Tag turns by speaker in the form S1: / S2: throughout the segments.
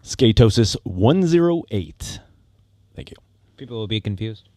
S1: Skatosis 108. Thank you.
S2: People will be confused.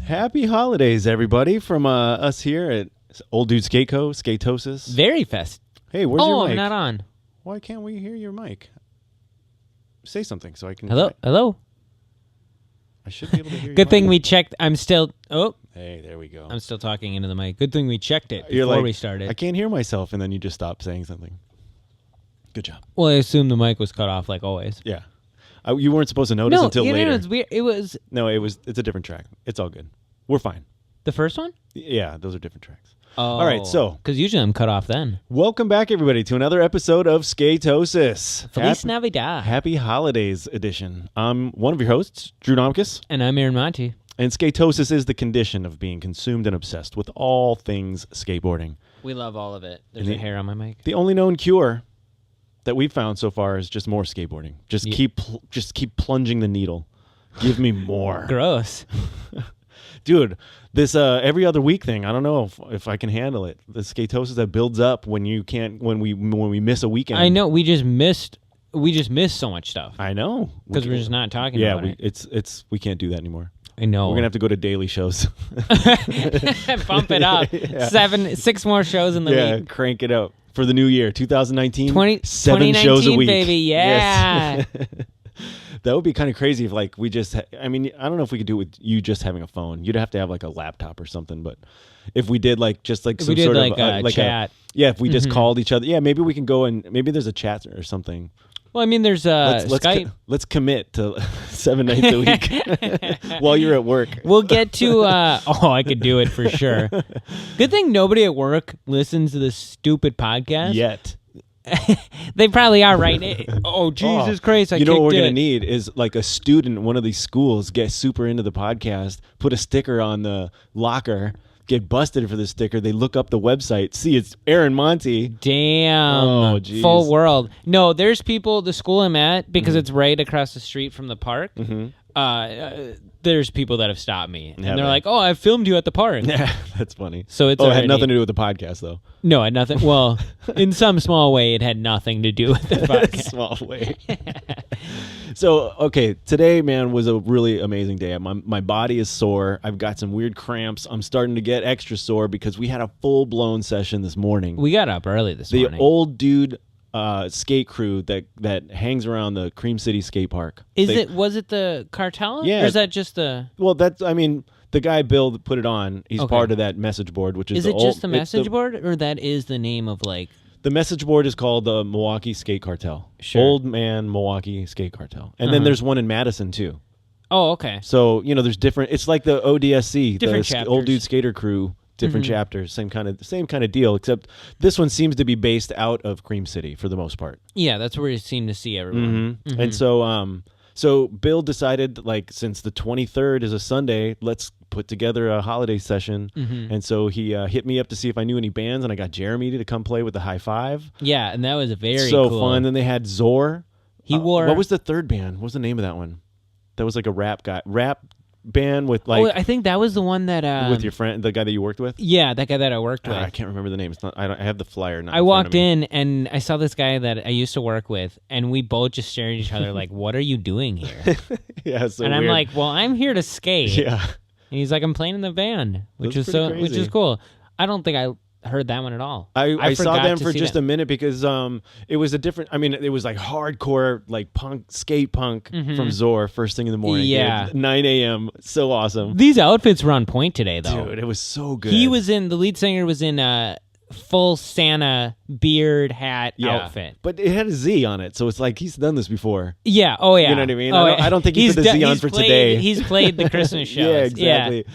S1: Happy holidays, everybody, from us here at Old Dude Skate Co. Skatosis.
S2: Very fest.
S1: Hey, where's your mic?
S2: I'm not on.
S1: Why can't we hear your mic? Say something so I can...
S2: Hello? Hello?
S1: I should be able to hear
S2: Good
S1: your
S2: thing
S1: mic.
S2: we checked. I'm still... Oh,
S1: Hey, there we go.
S2: I'm still talking into the mic. Good thing we checked it
S1: You're
S2: before
S1: like,
S2: we started.
S1: I can't hear myself, and then you just stop saying something. Good job.
S2: Well, I assume the mic was cut off like always.
S1: Yeah. You weren't supposed to notice until later.
S2: No, it's weird. It was...
S1: No, it's a different track. It's all good. We're fine.
S2: The first one?
S1: Yeah, those are different tracks.
S2: Oh.
S1: All right, so...
S2: Because usually I'm cut off then.
S1: Welcome back, everybody, to another episode of Skatosis.
S2: Feliz Navidad.
S1: Happy Holidays edition. I'm one of your hosts, Drew Nomkus,
S2: And I'm Aaron Monty.
S1: and Skatosis is the condition of being consumed and obsessed with all things skateboarding.
S2: We love all of it. There's
S1: And
S2: a hair on my mic.
S1: The only known cure that we've found so far is just more skateboarding. Just keep plunging the needle. Give me more.
S2: Gross.
S1: Dude, this every other week thing, I don't know if I can handle it. The skatosis that builds up when we miss a weekend.
S2: I know. We just missed so much stuff.
S1: I know.
S2: Because we're just not talking
S1: Yeah,
S2: about it.
S1: we can't do that anymore.
S2: I know.
S1: We're gonna have to go to daily shows.
S2: Bump it up.
S1: Yeah.
S2: 6 more shows in the
S1: Yeah,
S2: week.
S1: crank it up for the new year, 2019. 7
S2: 2019,
S1: shows a week,
S2: baby. Yeah.
S1: Yes. That would be kind of crazy if we just. I mean, I don't know if we could do it with you just having a phone. You'd have to have like a laptop or something. But if we did
S2: If
S1: some
S2: we did
S1: sort
S2: like
S1: of
S2: a chat.
S1: if we just called each other, yeah, maybe we can go and maybe there's a chat or something.
S2: Well, I mean, there's Skype.
S1: Let's commit to 7 nights a week while you're at work.
S2: We'll get to. I could do it for sure. Good thing nobody at work listens to this stupid podcast.
S1: Yet.
S2: They probably are right now. Oh, Jesus Christ.
S1: You know what we're going to need is like a student in one of these schools get super into the podcast, put a sticker on the locker, get busted for the sticker. They look up the website, see it's Aaron Monty.
S2: Damn.
S1: Oh, geez.
S2: Full world. No, there's people, the school I'm at, because it's right across the street from the park. There's people that have stopped me. And they're like, oh, I filmed you at the park.
S1: Yeah, that's funny.
S2: So it's
S1: it had nothing to do with the podcast, though.
S2: No, it had nothing. Well, in some small way, it had nothing to do with the podcast.
S1: Small way. So, okay, today, man, was a really amazing day. My body is sore. I've got some weird cramps. I'm starting to get extra sore because we had a full-blown session this morning.
S2: We got up early this morning.
S1: The old dude skate crew that hangs around the Cream City skate park.
S2: Was it the cartel?
S1: Yeah.
S2: Or is that just the...
S1: Well, the guy Bill that put it on, he's part of that message board, which is
S2: Is it just the message board, or that is the name of like...
S1: The message board is called the Milwaukee Skate Cartel.
S2: Sure.
S1: Old Man Milwaukee Skate Cartel. And then there's one in Madison, too.
S2: Oh, okay.
S1: So, there's different... It's like the ODSC,
S2: Different
S1: the
S2: chapters.
S1: Old Dude Skater Crew. Different chapters, same kind of deal, except this one seems to be based out of Cream City for the most part.
S2: Yeah, that's where you seem to see everyone.
S1: And so Bill decided, like, since the 23rd is a Sunday, let's put together a holiday session. And so he hit me up to see if I knew any bands, and I got Jeremy to come play with the High Five.
S2: Yeah, and that was a very
S1: so
S2: cool.
S1: fun. Then they had Zor.
S2: He wore...
S1: What was the third band? What was the name of that one? That was like a rap band with like...
S2: I think that was the one that...
S1: with your friend, the guy that you worked with?
S2: Yeah, that guy that I worked with.
S1: I can't remember the name. It's not. I have the flyer.
S2: I walked in and I saw this guy that I used to work with, and we both just stared at each other like, "What are you doing here?"
S1: Yeah, so
S2: and
S1: weird.
S2: I'm like, "Well, I'm here to skate."
S1: Yeah,
S2: and he's like, "I'm playing in the band," which
S1: That's
S2: is
S1: pretty
S2: which
S1: crazy.
S2: is cool. I don't think I heard that one at all.
S1: I saw
S2: forgot
S1: them
S2: to
S1: for
S2: see
S1: just
S2: them.
S1: a minute because it was a different. I mean, it was like hardcore, like skate punk from Zor first thing in the morning.
S2: Yeah.
S1: 9 a.m. So awesome,
S2: These outfits were on point today, though.
S1: dude. It was so good.
S2: The lead singer was in full Santa beard hat outfit.
S1: But it had a Z on it, so it's like he's done this before.
S2: Yeah. Oh yeah.
S1: You know what I mean?
S2: Oh,
S1: I don't think he put the Z on for today.
S2: He's played the Christmas shows.
S1: Yeah, exactly.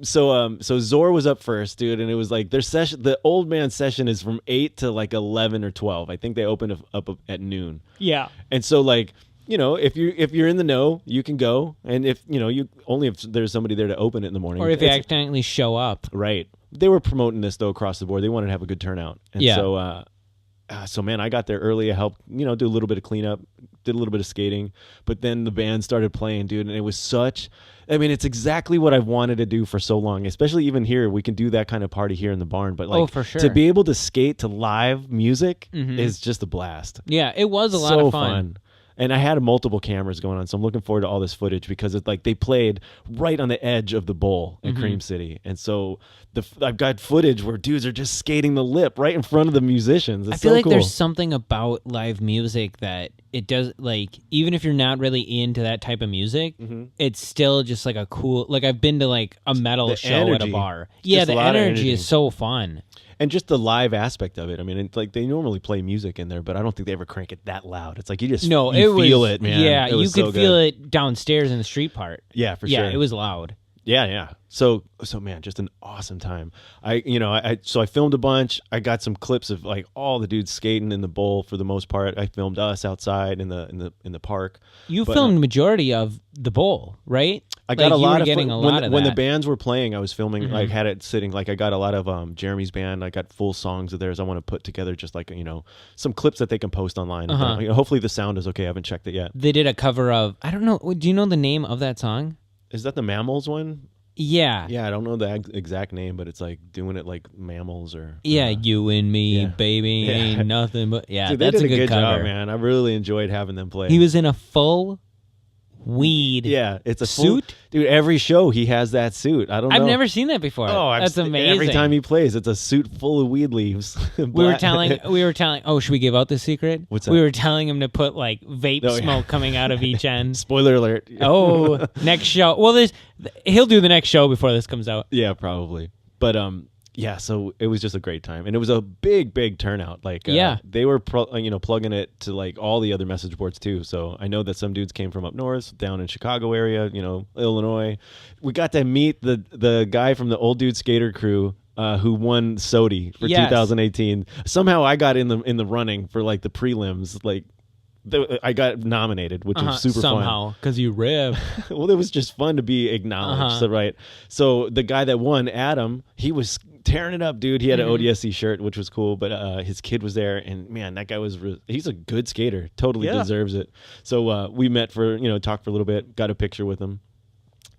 S1: So Zor was up first, dude, and it was like their session. The old man session is from 8 to like 11 or 12. I think they opened up at noon.
S2: Yeah.
S1: And so like if you're in the know, you can go, and if there's somebody there to open it in the morning,
S2: or if you accidentally show up.
S1: Right. They were promoting this though across the board. They wanted to have a good turnout, and so man, I got there early. I helped do a little bit of cleanup, did a little bit of skating, but then the band started playing, dude, and it was it's exactly what I've wanted to do for so long. Especially even here, we can do that kind of party here in the barn, but
S2: for sure,
S1: to be able to skate to live music is just a blast.
S2: Yeah, it was a lot of fun.
S1: And I had multiple cameras going on, so I'm looking forward to all this footage because it's like they played right on the edge of the bowl in Cream City, and so I've got footage where dudes are just skating the lip right in front of the musicians. It's
S2: I feel like
S1: cool.
S2: There's something about live music that it does, like, even if you're not really into that type of music, it's still just like a cool. Like I've been to like a metal show at a bar. Yeah, the energy is so fun.
S1: And just the live aspect of it. I mean, it's like they normally play music in there, but I don't think they ever crank it that loud. It's like you just feel it, man.
S2: Yeah, you could feel it downstairs in the street part.
S1: Yeah, for
S2: sure.
S1: Yeah,
S2: it was loud.
S1: Yeah. So man, just an awesome time. I filmed a bunch. I got some clips of like all the dudes skating in the bowl for the most part. I filmed us outside in the park.
S2: You filmed majority of the bowl, right?
S1: I got a lot of
S2: when
S1: the bands were playing. I was filming. Like had it sitting. Like I got a lot of Jeremy's band. I got full songs of theirs. I want to put together just like some clips that they can post online. Hopefully the sound is okay. I haven't checked it yet.
S2: They did a cover of, I don't know. Do you know the name of that song?
S1: Is that the Mammals one?
S2: Yeah.
S1: Yeah, I don't know the exact name, but it's like doing it like Mammals or...
S2: Yeah, you and me, baby, ain't nothing but... Yeah,
S1: dude,
S2: that's
S1: they did
S2: a good cover.
S1: Job, man. I really enjoyed having them play.
S2: He was in a full weed
S1: it's a
S2: suit.
S1: Dude, every show he has that suit. I don't know.
S2: I've never seen that before. Oh, that's amazing.
S1: Every time he plays, it's a suit full of weed leaves.
S2: we were telling, oh, should we give out the secret?
S1: What's that?
S2: We were telling him to put like vape smoke coming out of each end.
S1: Spoiler alert.
S2: Oh, next show. Well, he'll do the next show before this comes out.
S1: Yeah, probably. But yeah, so it was just a great time, and it was a big turnout. Like, they were plugging it to like all the other message boards too. So I know that some dudes came from up north, down in Chicago area, Illinois. We got to meet the guy from the Old Dude Skater crew who won SOTY for 2018. Somehow I got in the running for like the prelims, like. I got nominated, which was super fun.
S2: Somehow, because you ripped.
S1: Well, it was just fun to be acknowledged. So, right. So the guy that won, Adam, he was tearing it up, dude. He had an ODSC shirt, which was cool, but his kid was there, and man, that guy he's a good skater. Totally deserves it. So we met for, talked for a little bit, got a picture with him.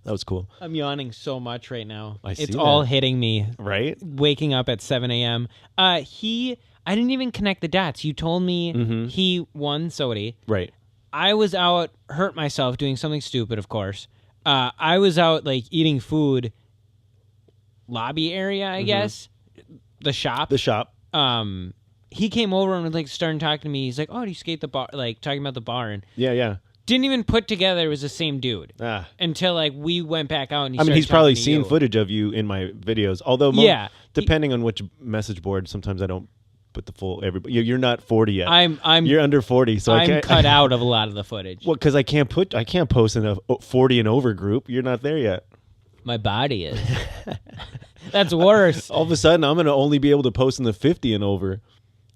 S1: That was cool.
S2: I'm yawning so much right now.
S1: It's
S2: all hitting me.
S1: Right?
S2: Waking up at 7 a.m. I didn't even connect the dots. You told me he won SOTY.
S1: Right.
S2: I was out, hurt myself, doing something stupid, of course. I was out, like, eating food, lobby area, I guess. The shop. He came over and was, like, starting talking to me. He's like, oh, do you skate the bar? Like, talking about the bar. And
S1: yeah.
S2: Didn't even put together it was the same dude until like we went back out and
S1: he's probably seen footage of you in my videos. Although depending on which message board, sometimes I don't put the full everybody. You're not 40 yet. You're under 40, so
S2: I'm cut out of a lot of the footage.
S1: Well, because I can't post in a 40 and over group. You're not there yet.
S2: My body is. That's worse.
S1: All of a sudden, I'm gonna only be able to post in the 50 and over.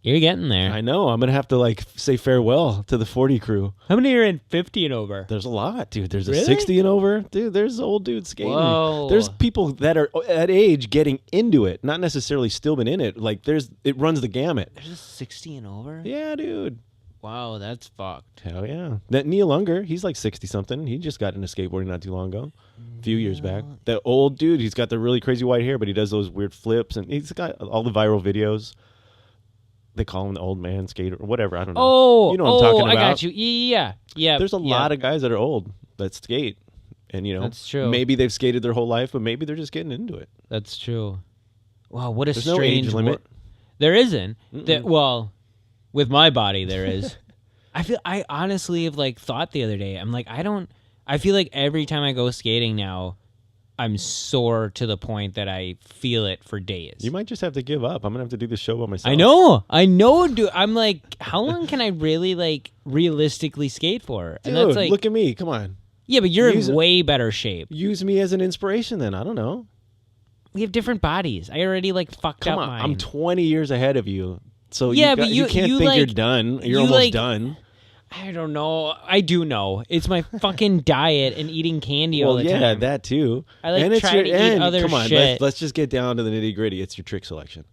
S2: You're getting there.
S1: I know. I'm going to have to like say farewell to the 40 crew.
S2: How many are in 50 and over?
S1: There's a lot, dude. There's a 60 and over. Dude, there's old dudes skating.
S2: Whoa.
S1: There's people that are at age getting into it, not necessarily still been in it. Like it runs the gamut.
S2: There's a 60 and over?
S1: Yeah, dude.
S2: Wow, that's fucked.
S1: Hell yeah. That Neil Unger, he's like 60-something. He just got into skateboarding not too long ago. A few years back. That old dude, he's got the really crazy white hair, but he does those weird flips, and he's got all the viral videos. They call him the old man skater or whatever. I don't know.
S2: Oh,
S1: you know what I'm talking about.
S2: I got you. Yeah.
S1: There's a lot of guys that are old that skate. And,
S2: that's true.
S1: Maybe they've skated their whole life, but maybe they're just getting into it.
S2: That's true. Wow, what a
S1: There's
S2: strange
S1: no age limit.
S2: There isn't. Well, with my body, there is. I honestly have like thought the other day, I'm like, I feel like every time I go skating now, I'm sore to the point that I feel it for days.
S1: You might just have to give up. I'm gonna have to do this show by myself.
S2: I know, dude. I'm like, how long can I really like realistically skate for?
S1: Dude,
S2: and that's like,
S1: look at me. Come on.
S2: Yeah, but you're in way better shape.
S1: Use me as an inspiration then. I don't know.
S2: We have different bodies. I already like fucked up mine.
S1: I'm 20 years ahead of you. So
S2: yeah,
S1: but you can't think you're done. You're almost done.
S2: I don't know. I do know. It's my fucking diet and eating candy all the time.
S1: Yeah, that too.
S2: I like trying to eat other
S1: come on,
S2: shit.
S1: Let's just get down to the nitty gritty. It's your trick selection.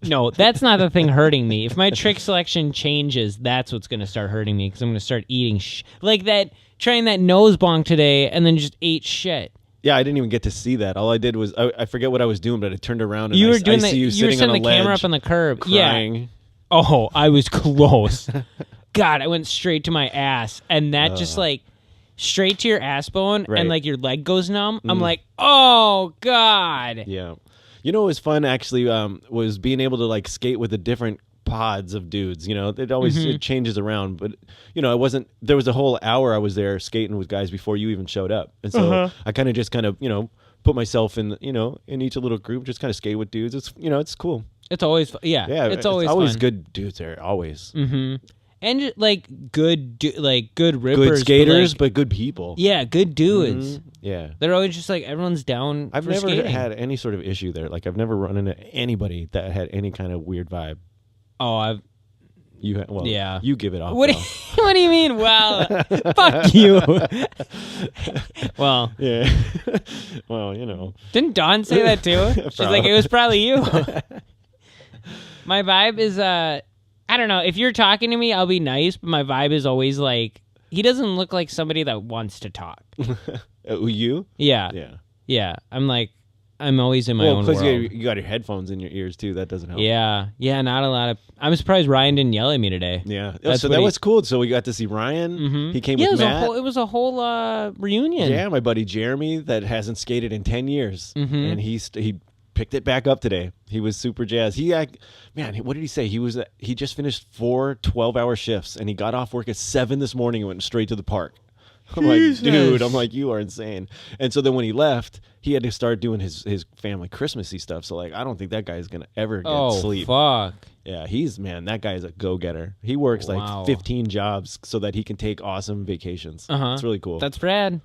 S2: No, that's not the thing hurting me. If my trick selection changes, that's what's going to start hurting me because I'm going to start eating like that. Trying that nose bonk today and then just ate shit.
S1: Yeah, I didn't even get to see that. All I did was I forget what I was doing, but I turned around and
S2: you were
S1: I
S2: doing
S1: see you
S2: were
S1: sitting on a
S2: setting the
S1: ledge,
S2: camera up on the curb,
S1: crying.
S2: Yeah. Oh, I was close. God, I went straight to my ass, and that just like straight to your ass bone,
S1: Right.
S2: and like your leg goes numb. I'm like, oh God.
S1: Yeah. You know what was fun actually was being able to like skate with the different pods of dudes. You know, it always it changes around, but you know, it wasn't. There was a whole hour I was there skating with guys before you even showed up, and so I kind of you know put myself in in each little group, just kind of skate with dudes. It's it's cool.
S2: It's always
S1: Yeah,
S2: it's always fun.
S1: good dudes there, always.
S2: And just, like good good rippers,
S1: Good skaters,
S2: but
S1: but good people.
S2: yeah, good dudes.
S1: Yeah.
S2: They're always just like everyone's down.
S1: I've
S2: for
S1: never
S2: skating.
S1: had any sort of issue there. Like I've never run into anybody that had any kind of weird vibe.
S2: Oh,
S1: Yeah. You give it off.
S2: What do you mean? Well, fuck you. Well,
S1: yeah. Well,
S2: didn't Dawn say that too? She's like, it was probably you. My vibe is I don't know. If you're talking to me, I'll be nice, but my vibe is always like, he doesn't look like somebody that wants to talk.
S1: You?
S2: Yeah.
S1: Yeah.
S2: Yeah. I'm always in my own world.
S1: You got your headphones in your ears too. That doesn't help.
S2: Yeah. Yeah, not a lot of... I'm surprised Ryan didn't yell at me today.
S1: Yeah. So that was cool. So we got to see Ryan. He came with Matt.
S2: It was a whole reunion.
S1: Yeah, my buddy Jeremy that hasn't skated in 10 years. And he picked it back up today. He was super jazzed. What did he say? He just finished 4 12-hour shifts and he got off work at 7 this morning and went straight to the park. I'm like, dude, you are insane. And so then when he left, he had to start doing his family Christmassy stuff. So like, I don't think that guy's going to ever get sleep.
S2: Oh, fuck.
S1: Yeah, that guy is a go-getter. He works like 15 jobs so that he can take awesome vacations. It's really cool.
S2: That's rad.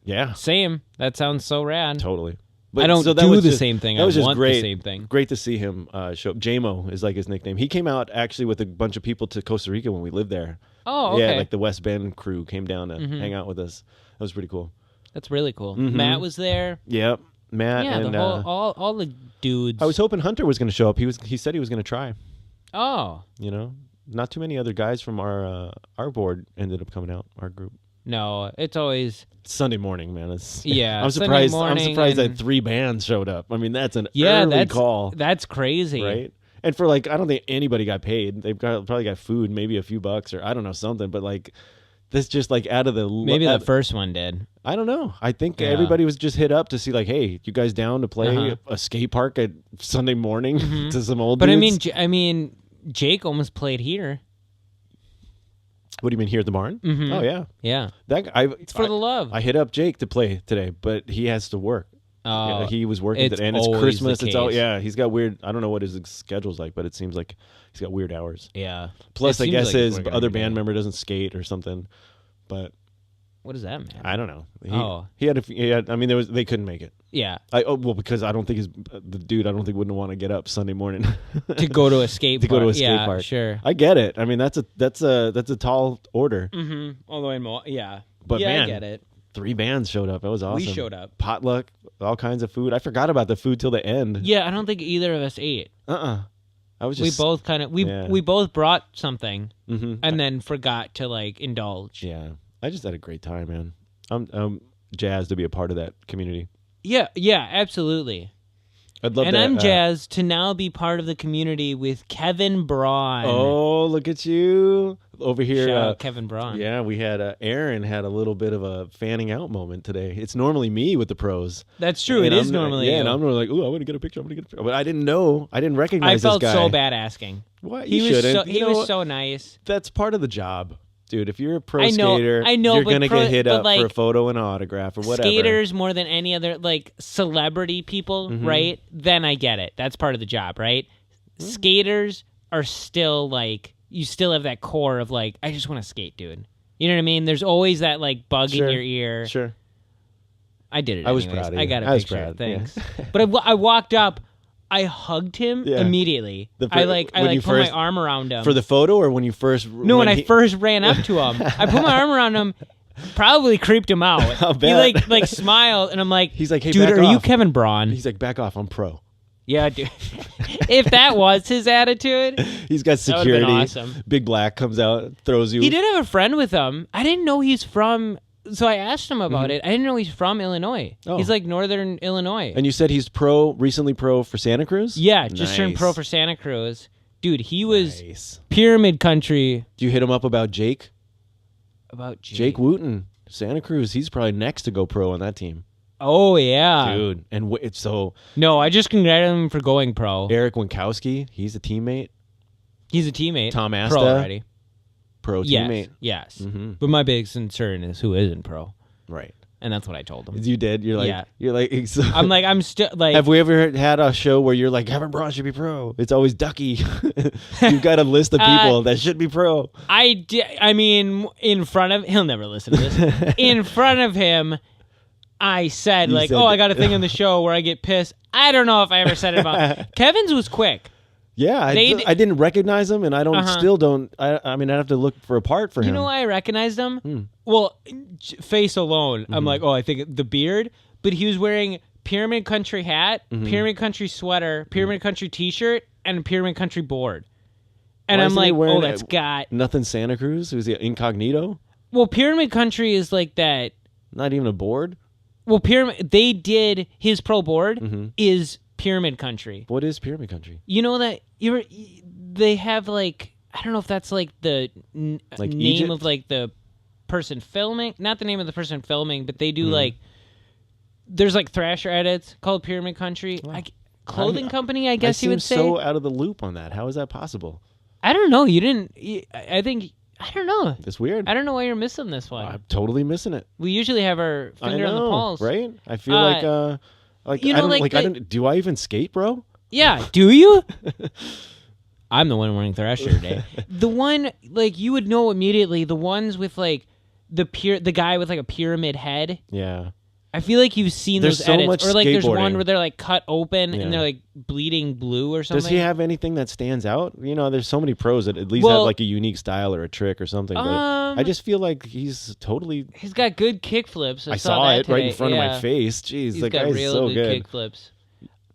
S1: Yeah.
S2: Same. That sounds so rad.
S1: Totally.
S2: But I don't do the same thing.
S1: That was just great.
S2: The same thing.
S1: Great to see him show up. JMO is like his nickname. He came out actually with a bunch of people to Costa Rica when we lived there.
S2: Oh, okay.
S1: Yeah, like the West Bend crew came down to hang out with us. That was pretty cool.
S2: That's really cool. Matt was there.
S1: Yep, Matt and
S2: the whole, all the dudes.
S1: I was hoping Hunter was going to show up. He said he was going to try.
S2: Oh,
S1: not too many other guys from our board ended up coming out. Our group.
S2: No, it's always
S1: Sunday morning, man. I'm
S2: surprised.
S1: I'm surprised that 3 bands showed up. I mean, that's an early call.
S2: That's crazy,
S1: right? And for I don't think anybody got paid. They've probably got food, maybe a few bucks or I don't know something. But this just out of the
S2: maybe the first one did.
S1: I don't know. I think everybody was just hit up to see hey, you guys down to play a skate park at Sunday morning to some old dudes?
S2: But I mean, Jake almost played here.
S1: What do you mean here at the barn? Oh yeah,
S2: yeah.
S1: That guy.
S2: It's for the love.
S1: I hit up Jake to play today, but he has to work.
S2: Oh,
S1: he was working today, and it's Christmas. He's got weird. I don't know what his schedule's like, but it seems like he's got weird hours.
S2: Yeah.
S1: Plus, I guess his other band member doesn't skate or something. But
S2: what does that mean?
S1: I don't know. He had. I mean, they couldn't make it.
S2: Yeah.
S1: Because I don't think the dude. I don't think wouldn't want to get up Sunday morning
S2: to go to a skate park.
S1: Go to a skate park.
S2: Sure.
S1: I get it. I mean, that's a tall order.
S2: Although yeah.
S1: But man,
S2: I get it.
S1: 3 bands showed up. That was awesome.
S2: We showed up.
S1: Potluck, all kinds of food. I forgot about the food till the end.
S2: Yeah, I don't think either of us ate.
S1: I was just.
S2: We both we both brought something and then forgot to indulge.
S1: Yeah, I just had a great time, man. I'm jazzed to be a part of that community.
S2: Yeah, absolutely.
S1: I'd love
S2: and I'm jazzed to now be part of the community with Kevin Braun.
S1: Oh, look at you over here.
S2: Shout out Kevin Braun.
S1: Yeah, we had Aaron had a little bit of a fanning out moment today. It's normally me with the pros.
S2: That's true. It is normally you.
S1: And I'm normally ooh, I want to get a picture. But I didn't know. I didn't recognize this guy.
S2: I felt so bad asking.
S1: What?
S2: He was so nice.
S1: That's part of the job. Dude, if you're a pro skater,
S2: I know,
S1: you're going to get hit up for a photo and an autograph or whatever.
S2: Skaters more than any other, celebrity people, right? Then I get it. That's part of the job, right? Skaters are still, you still have that core of, I just want to skate, dude. You know what I mean? There's always that, bug in your ear.
S1: Sure.
S2: I did it
S1: I was
S2: anyways.
S1: proud of you.
S2: I got a
S1: I was
S2: picture.
S1: proud.
S2: Thanks.
S1: Yeah.
S2: But I walked up. I hugged him immediately.
S1: When
S2: I put
S1: first,
S2: my arm around him.
S1: For the photo or when you first...
S2: No, when I first ran up to him. I put my arm around him, probably creeped him out.
S1: I'll bet.
S2: He like smiled, and I'm like,
S1: he's like, hey,
S2: dude,
S1: back
S2: are
S1: off.
S2: you Kevin Braun?
S1: He's like, back off, I'm pro.
S2: Yeah, dude. If that was his attitude...
S1: He's got security.
S2: That would've been awesome.
S1: Big Black comes out, throws you.
S2: He did have a friend with him. I didn't know he's from... So I asked him about it. I didn't know he's from Illinois.
S1: Oh.
S2: He's like northern Illinois.
S1: And you said he's recently pro for Santa Cruz?
S2: Yeah, just turned pro for Santa Cruz. Dude, he was pyramid country.
S1: Do you hit him up about Jake?
S2: About Jake?
S1: Jake Wooten, Santa Cruz. He's probably next to go pro on that team.
S2: Oh, yeah.
S1: Dude, and it's so...
S2: No, I just congratulated him for going pro.
S1: Eric Winkowski, he's a teammate.
S2: He's a teammate.
S1: Tom Asta.
S2: Pro already.
S1: Pro teammate.
S2: Yes.
S1: Mm-hmm.
S2: But my big concern is who isn't pro.
S1: Right.
S2: And that's what I told him.
S1: You did? You're like... So,
S2: I'm still like...
S1: Have we ever had a show where you're like, Kevin Braun should be pro? It's always Ducky. You've got a list of people that should be pro.
S2: I mean, in front of... He'll never listen to this. In front of him, I said, I got a thing on the show where I get pissed. I don't know if I ever said it about... Kevin's was quick.
S1: Yeah, I didn't recognize him, and I still don't. I mean, I'd have to look for a part for him.
S2: You know why I recognized him? Well, face alone, I'm like, I think the beard. But he was wearing Pyramid Country hat, Pyramid Country sweater, Pyramid Country T-shirt, and Pyramid Country board. And I'm like, that's got
S1: nothing. Santa Cruz? Was he incognito?
S2: Well, Pyramid Country is like that.
S1: Not even a board.
S2: Well, they did his pro board is Pyramid Country.
S1: What is Pyramid Country?
S2: You know that they have like, I don't know if that's like the name
S1: Egypt?
S2: of like the person filming, not the name of the person filming, but they do like, there's like Thrasher edits called Pyramid Country. Clothing company, I guess you would say.
S1: So out of the loop on that. How is that possible?
S2: I don't know. You didn't. I think. I don't know.
S1: It's weird.
S2: I don't know why you're missing this one.
S1: I'm totally missing it.
S2: We usually have our finger on the pulse,
S1: right? I feel do I even skate, bro?
S2: Yeah, do you? I'm the one wearing Thrasher today. The one, like, you would know immediately. The ones with like the guy with like a pyramid head.
S1: Yeah.
S2: I feel like you've seen
S1: there's
S2: those
S1: so
S2: edits,
S1: much
S2: or like there's one
S1: skateboarding.
S2: where they're like cut open and they're like bleeding blue or something.
S1: Does he have anything that stands out? You know, there's so many pros that at least have like a unique style or a trick or something. But I just feel like he's
S2: got good kick flips.
S1: I saw it right in front of my face. Jeez, that guy's so good.
S2: Kick flips.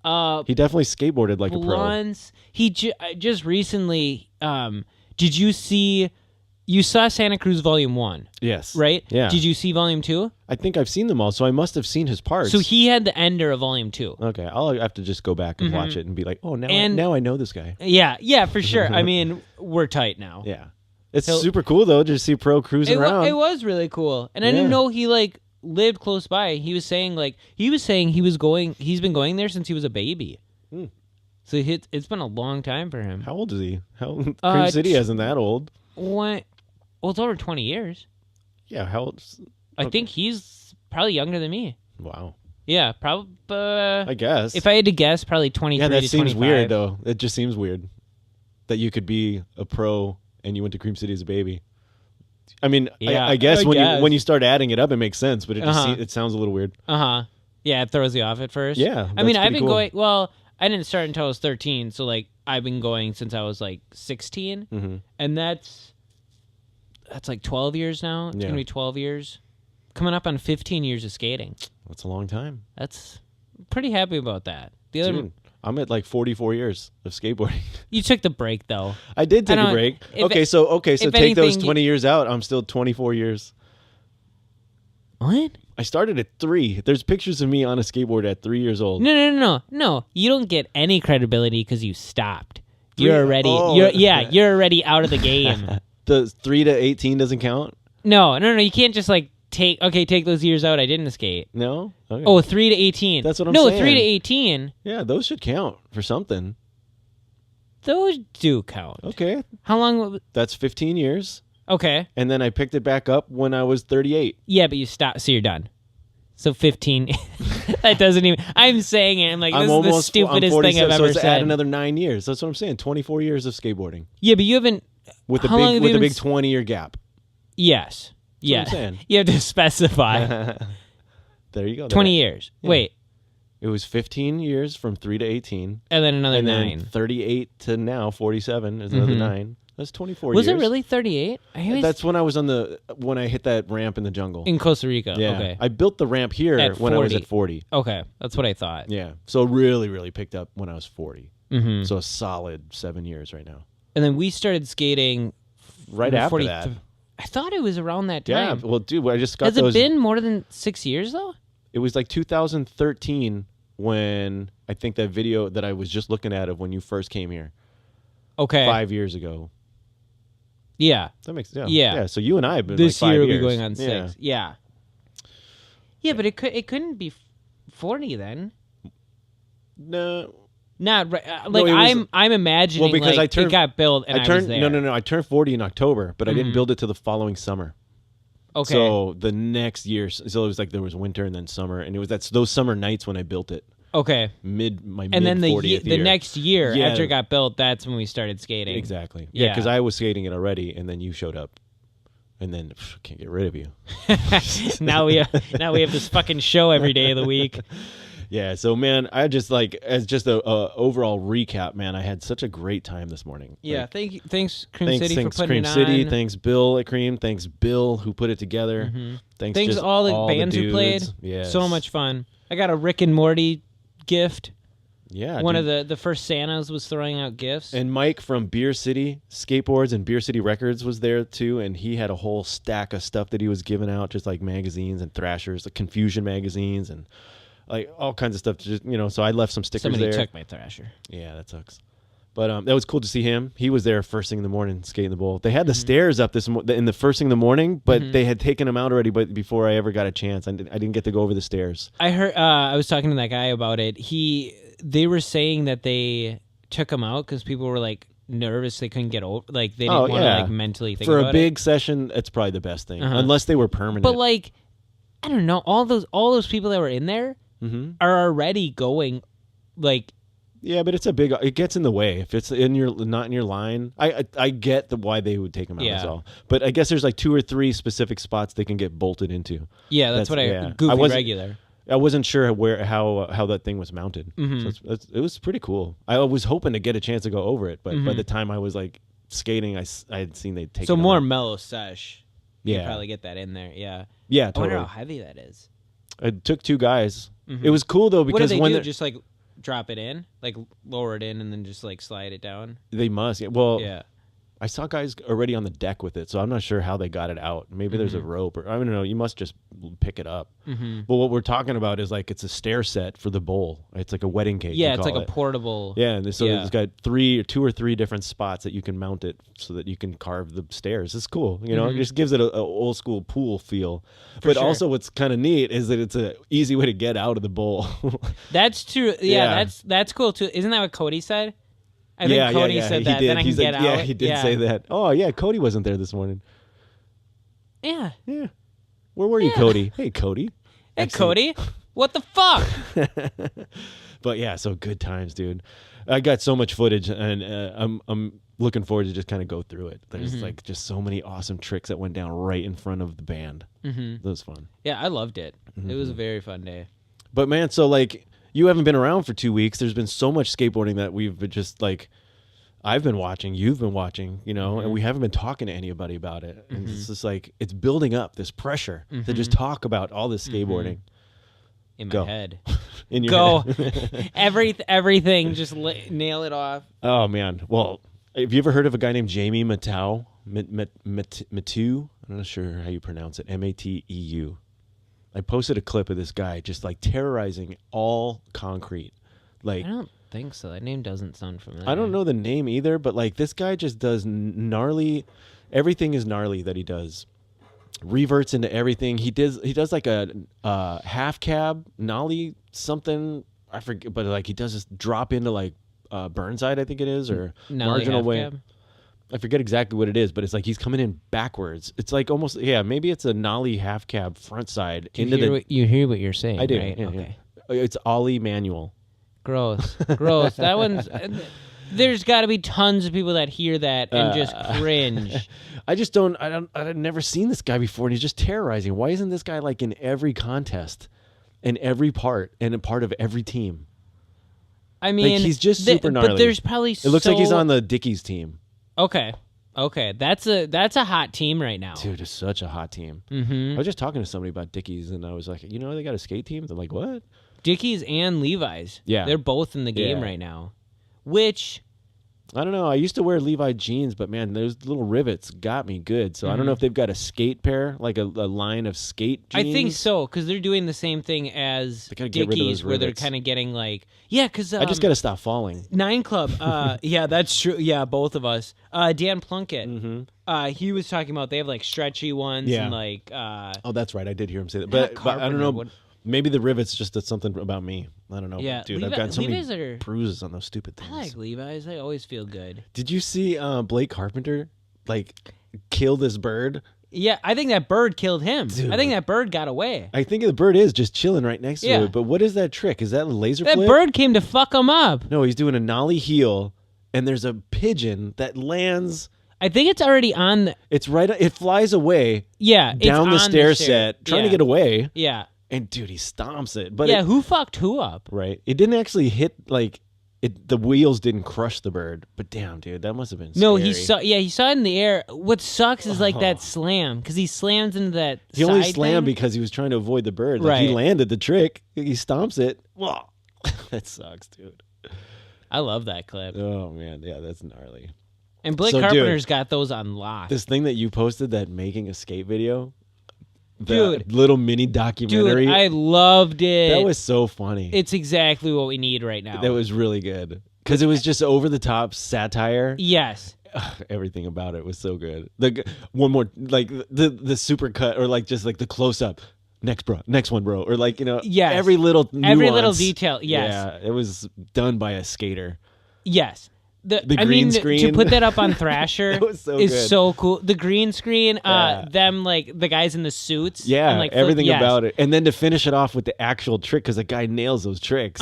S1: He definitely skateboarded like a pro.
S2: He just recently. Did you see? You saw Santa Cruz Volume 1.
S1: Yes.
S2: Right?
S1: Yeah.
S2: Did you see Volume 2?
S1: I think I've seen them all, so I must have seen his parts.
S2: So he had the ender of Volume 2.
S1: Okay, I'll have to just go back and watch it and be like, oh, now I know this guy.
S2: Yeah, for sure. I mean, we're tight now.
S1: Yeah. It's super cool, though, to see pro cruising around.
S2: It was really cool. And I didn't know he, like, lived close by. He was saying he's been going there since he was a baby. So it's been a long time for him.
S1: How old is he? Cream City isn't that old.
S2: What? Well, it's over 20 years.
S1: Yeah, how old?
S2: I think he's probably younger than me.
S1: Wow.
S2: Yeah, probably. I
S1: guess.
S2: If I had to guess, probably 23 to 25.
S1: Yeah, that seems weird, though. It just seems weird that you could be a pro and you went to Cream City as a baby. I mean, I guess when you start adding it up, it makes sense, but it sounds a little weird.
S2: Yeah, it throws you off at first.
S1: Yeah,
S2: I mean, I've been going. Well, I didn't start until I was 13, so like I've been going since I was like 16, and that's like 12 years now. It's gonna be 12 years, coming up on 15 years of skating. That's
S1: a long time.
S2: That's pretty happy about that.
S1: Dude, I'm at like 44 years of skateboarding.
S2: You took the break though.
S1: I did take a break. So take those 20 years out. I'm still 24 years.
S2: What?
S1: I started at 3. There's pictures of me on a skateboard at 3 years old.
S2: No. You don't get any credibility because you stopped. You're already you're already out of the game.
S1: The 3 to 18 doesn't count?
S2: No. You can't just like take those years out. I didn't skate.
S1: No? Okay.
S2: Oh, 3 to 18.
S1: That's what I'm saying.
S2: No, 3 to 18.
S1: Yeah, those should count for something.
S2: Those do count.
S1: Okay.
S2: How long?
S1: That's 15 years.
S2: Okay.
S1: And then I picked it back up when I was 38.
S2: Yeah, but you stopped, so you're done. So 15. That doesn't even... I'm saying it. I'm like, this is the stupidest thing I've ever said.
S1: Add another 9 years. That's what I'm saying. 24 years of skateboarding.
S2: Yeah, but you haven't...
S1: With a big 20-year gap.
S2: Yes.
S1: That's what I'm saying.
S2: You have to specify.
S1: There you go.
S2: 20 years. Yeah. Wait.
S1: It was 15 years from 3 to 18.
S2: And then another
S1: and
S2: 9.
S1: Then 38 to now, 47 is another 9. That's 24
S2: Was
S1: years.
S2: it really 38?
S1: That's when I was when I hit that ramp in the jungle.
S2: In Costa Rica,
S1: yeah.
S2: Okay.
S1: I built the ramp here when I was at 40.
S2: Okay, that's what I thought.
S1: Yeah, so really, really picked up when I was 40. So a solid 7 years right now.
S2: And then we started skating
S1: right after that.
S2: I thought it was around that time.
S1: Yeah, well, dude, I just got
S2: Has it been more than 6 years, though?
S1: It was like 2013 when I think that video that I was just looking at of when you first came here.
S2: Okay.
S1: 5 years ago.
S2: Yeah.
S1: That makes sense.
S2: Yeah.
S1: Yeah, so you and I have been
S2: this
S1: like 5
S2: year
S1: years.
S2: will be going on 6. Yeah. Yeah, but it couldn't be 40 then.
S1: No.
S2: Not right. I'm imagining because it got built and I was there.
S1: No. I turned 40 in October, but I didn't build it till the following summer.
S2: Okay.
S1: So the next year, so it was like there was winter and then summer, and it was those summer nights when I built it.
S2: Okay.
S1: Mid 40th
S2: and then
S1: the
S2: next year after it got built, that's when we started skating.
S1: Exactly. Yeah, because I was skating it already, and then you showed up, and then can't get rid of you.
S2: now we have this fucking show every day of the week.
S1: Yeah, so man, I just as just a overall recap, man, I had such a great time this morning.
S2: Yeah, thanks Cream City for putting it on.
S1: Cream City, thanks Bill at Cream, thanks Bill who put it together. Thanks
S2: all the bands who played.
S1: Yeah,
S2: so much fun. I got a Rick and Morty gift.
S1: Yeah,
S2: one of the first Santas was throwing out gifts.
S1: And Mike from Beer City Skateboards and Beer City Records was there too, and he had a whole stack of stuff that he was giving out, just like magazines and Thrashers, like Confusion magazines and like all kinds of stuff. Just so I left some stickers there.
S2: Somebody took my Thrasher.
S1: Yeah, that sucks. But that was cool to see him. He was there first thing in the morning skating the bowl. They had the stairs up in the first thing in the morning, but they had taken them out already. But before I ever got a chance, I didn't get to go over the stairs.
S2: I heard. I was talking to that guy about it. They were saying that they took them out because people were like nervous they couldn't get over. Like they didn't want to like mentally think about it.
S1: For a big session, it's probably the best thing, unless they were permanent.
S2: But like, I don't know. All those people that were in there are already going, like.
S1: Yeah, but it gets in the way if it's not in your line. I get why they would take them out as well. But I guess there's like 2 or 3 specific spots they can get bolted into.
S2: Yeah, that's what goofy regular.
S1: I wasn't sure how that thing was mounted. So it was pretty cool. I was hoping to get a chance to go over it, but by the time I was like skating, I had seen they'd take it.
S2: So more
S1: out.
S2: mellow sesh.
S1: Yeah,
S2: you could probably get that in there. Yeah.
S1: Yeah, totally.
S2: I wonder how heavy that is.
S1: It took 2 guys. It was cool though because
S2: what do they do? Just like drop it in, like lower it in, and then just like slide it down.
S1: They must. Well, yeah. I saw guys already on the deck with it, so I'm not sure how they got it out. Maybe there's a rope, or I don't know. You must just pick it up. But what we're talking about is like it's a stair set for the bowl. It's like a wedding cake.
S2: Yeah, it's like a portable.
S1: Yeah, and so it's got 2 or 3 different spots that you can mount it so that you can carve the stairs. It's cool. It just gives it a old school pool feel. But also, what's kind of neat is that it's an easy way to get out of the bowl.
S2: That's true. Yeah, that's cool too. Isn't that what Cody said? I think Cody said that. Then I can get out.
S1: Yeah, he did say that. Oh, yeah, Cody wasn't there this morning.
S2: Yeah.
S1: Yeah. Where were you, Cody? Hey, Cody.
S2: Hey, Cody. What the fuck?
S1: But yeah, so good times, dude. I got so much footage, and I'm looking forward to just kind of go through it. There's like just so many awesome tricks that went down right in front of the band. That was fun.
S2: Yeah, I loved it. It was a very fun day.
S1: But man, so like you haven't been around for 2 weeks. There's been so much skateboarding that we've been just like, I've been watching, you've been watching, and we haven't been talking to anybody about it. And it's just like, it's building up this pressure to just talk about all this skateboarding.
S2: In my head.
S1: In your
S2: head. Everything, just nail it off.
S1: Oh, man. Well, have you ever heard of a guy named Jamie Mateu? Mateu? I'm not sure how you pronounce it. Mateu. I posted a clip of this guy just like terrorizing all concrete. Like,
S2: I don't think so. That name doesn't sound familiar.
S1: I don't know the name either, but like this guy just does gnarly. Everything is gnarly that he does. Reverts into everything. He does like a half cab nollie something. I forget, but like he does this drop into like Burnside, I think it is, or
S2: nollie
S1: marginal way.
S2: Cab?
S1: I forget exactly what it is, but it's like he's coming in backwards. It's like almost, maybe it's a nollie half cab front side.
S2: You hear what you're saying,
S1: I do.
S2: Right?
S1: Yeah,
S2: okay.
S1: Yeah. It's ollie manual.
S2: Gross. That one's... There's got to be tons of people that hear that and just cringe.
S1: I've never seen this guy before, and he's just terrorizing. Why isn't this guy like in every contest? in every part and a part of every team.
S2: I mean,
S1: like, he's just super gnarly.
S2: But there's probably
S1: it looks like he's on the Dickies team.
S2: Okay, that's a hot team right now.
S1: Dude, it's such a hot team.
S2: Mm-hmm.
S1: I was just talking to somebody about Dickies, and I was like, they got a skate team? They're like, what?
S2: Dickies and Levi's.
S1: Yeah.
S2: They're both in the game right now. Which...
S1: I don't know. I used to wear Levi jeans, but man, those little rivets got me good. So I don't know if they've got a skate pair, like a line of skate jeans.
S2: I think so, because they're doing the same thing as Dickies, where they're kind of getting like, because
S1: I just got to stop falling.
S2: 9 Club, yeah, that's true. Yeah, both of us. Dan Plunkett, he was talking about they have like stretchy ones and like.
S1: Oh, that's right. I did hear him say that, but I don't know. Maybe the rivets just did something about me. I don't know.
S2: Yeah,
S1: dude, I've got so many bruises on those stupid things.
S2: I like Levi's. They always feel good.
S1: Did you see Blake Carpenter like kill this bird?
S2: Yeah, I think that bird killed him. Dude. I think that bird got away.
S1: I think the bird is just chilling right next to it. But what is that trick? Is that a laser flip?
S2: That bird came to fuck him up.
S1: No, he's doing a nollie heel, and there's a pigeon that lands.
S2: I think it's already on.
S1: It's right. It flies away.
S2: Yeah,
S1: down the stair set, trying to get away.
S2: Yeah.
S1: And dude, he stomps it. But
S2: who fucked who up?
S1: Right. It didn't actually hit the wheels didn't crush the bird. But damn, dude, that must have been scary.
S2: No, he saw it in the air. What sucks is like that slam, because he slams into that.
S1: He only slammed because he was trying to avoid the bird. Like, he landed the trick. He stomps it. Whoa. That sucks, dude.
S2: I love that clip.
S1: Oh man, yeah, that's gnarly.
S2: And Blake Carpenter's got those on lock.
S1: This thing that you posted, that making a skate video. Dude, little mini documentary.
S2: Dude, I loved it.
S1: That was so funny.
S2: It's exactly what we need right now.
S1: That was really good. Because it was just over the top satire.
S2: Yes.
S1: Everything about it was so good. One more, like the super cut, or like just like the close up. Next one, bro. Or like, every little nuance.
S2: Every little detail. Yes.
S1: Yeah, it was done by a skater.
S2: Yes.
S1: The green screen
S2: to put that up on Thrasher
S1: is
S2: good. So cool. The green screen, them like the guys in the suits, and, like,
S1: everything about it, and then to finish it off with the actual trick, because the guy nails those tricks.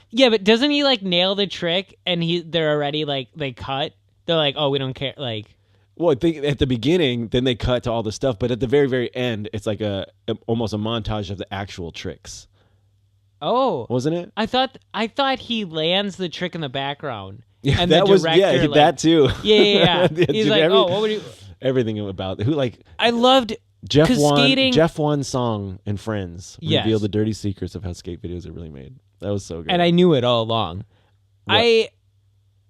S2: Yeah, but doesn't he like nail the trick and they're already like they cut? They're like, oh, we don't care. Like,
S1: well, I think at the beginning, then they cut to all the stuff, but at the very, very end, it's like almost a montage of the actual tricks.
S2: Oh,
S1: wasn't it?
S2: I thought he lands the trick in the background.
S1: Yeah,
S2: and
S1: that
S2: the director,
S1: was that too.
S2: Yeah. He's
S1: dude,
S2: like, what would you?
S1: Everything about who like.
S2: I loved
S1: Jeff
S2: skating.
S1: Jeff Wan Song and Friends reveal the dirty secrets of how skate videos are really made. That was so good.
S2: And I knew it all along.
S1: What?
S2: I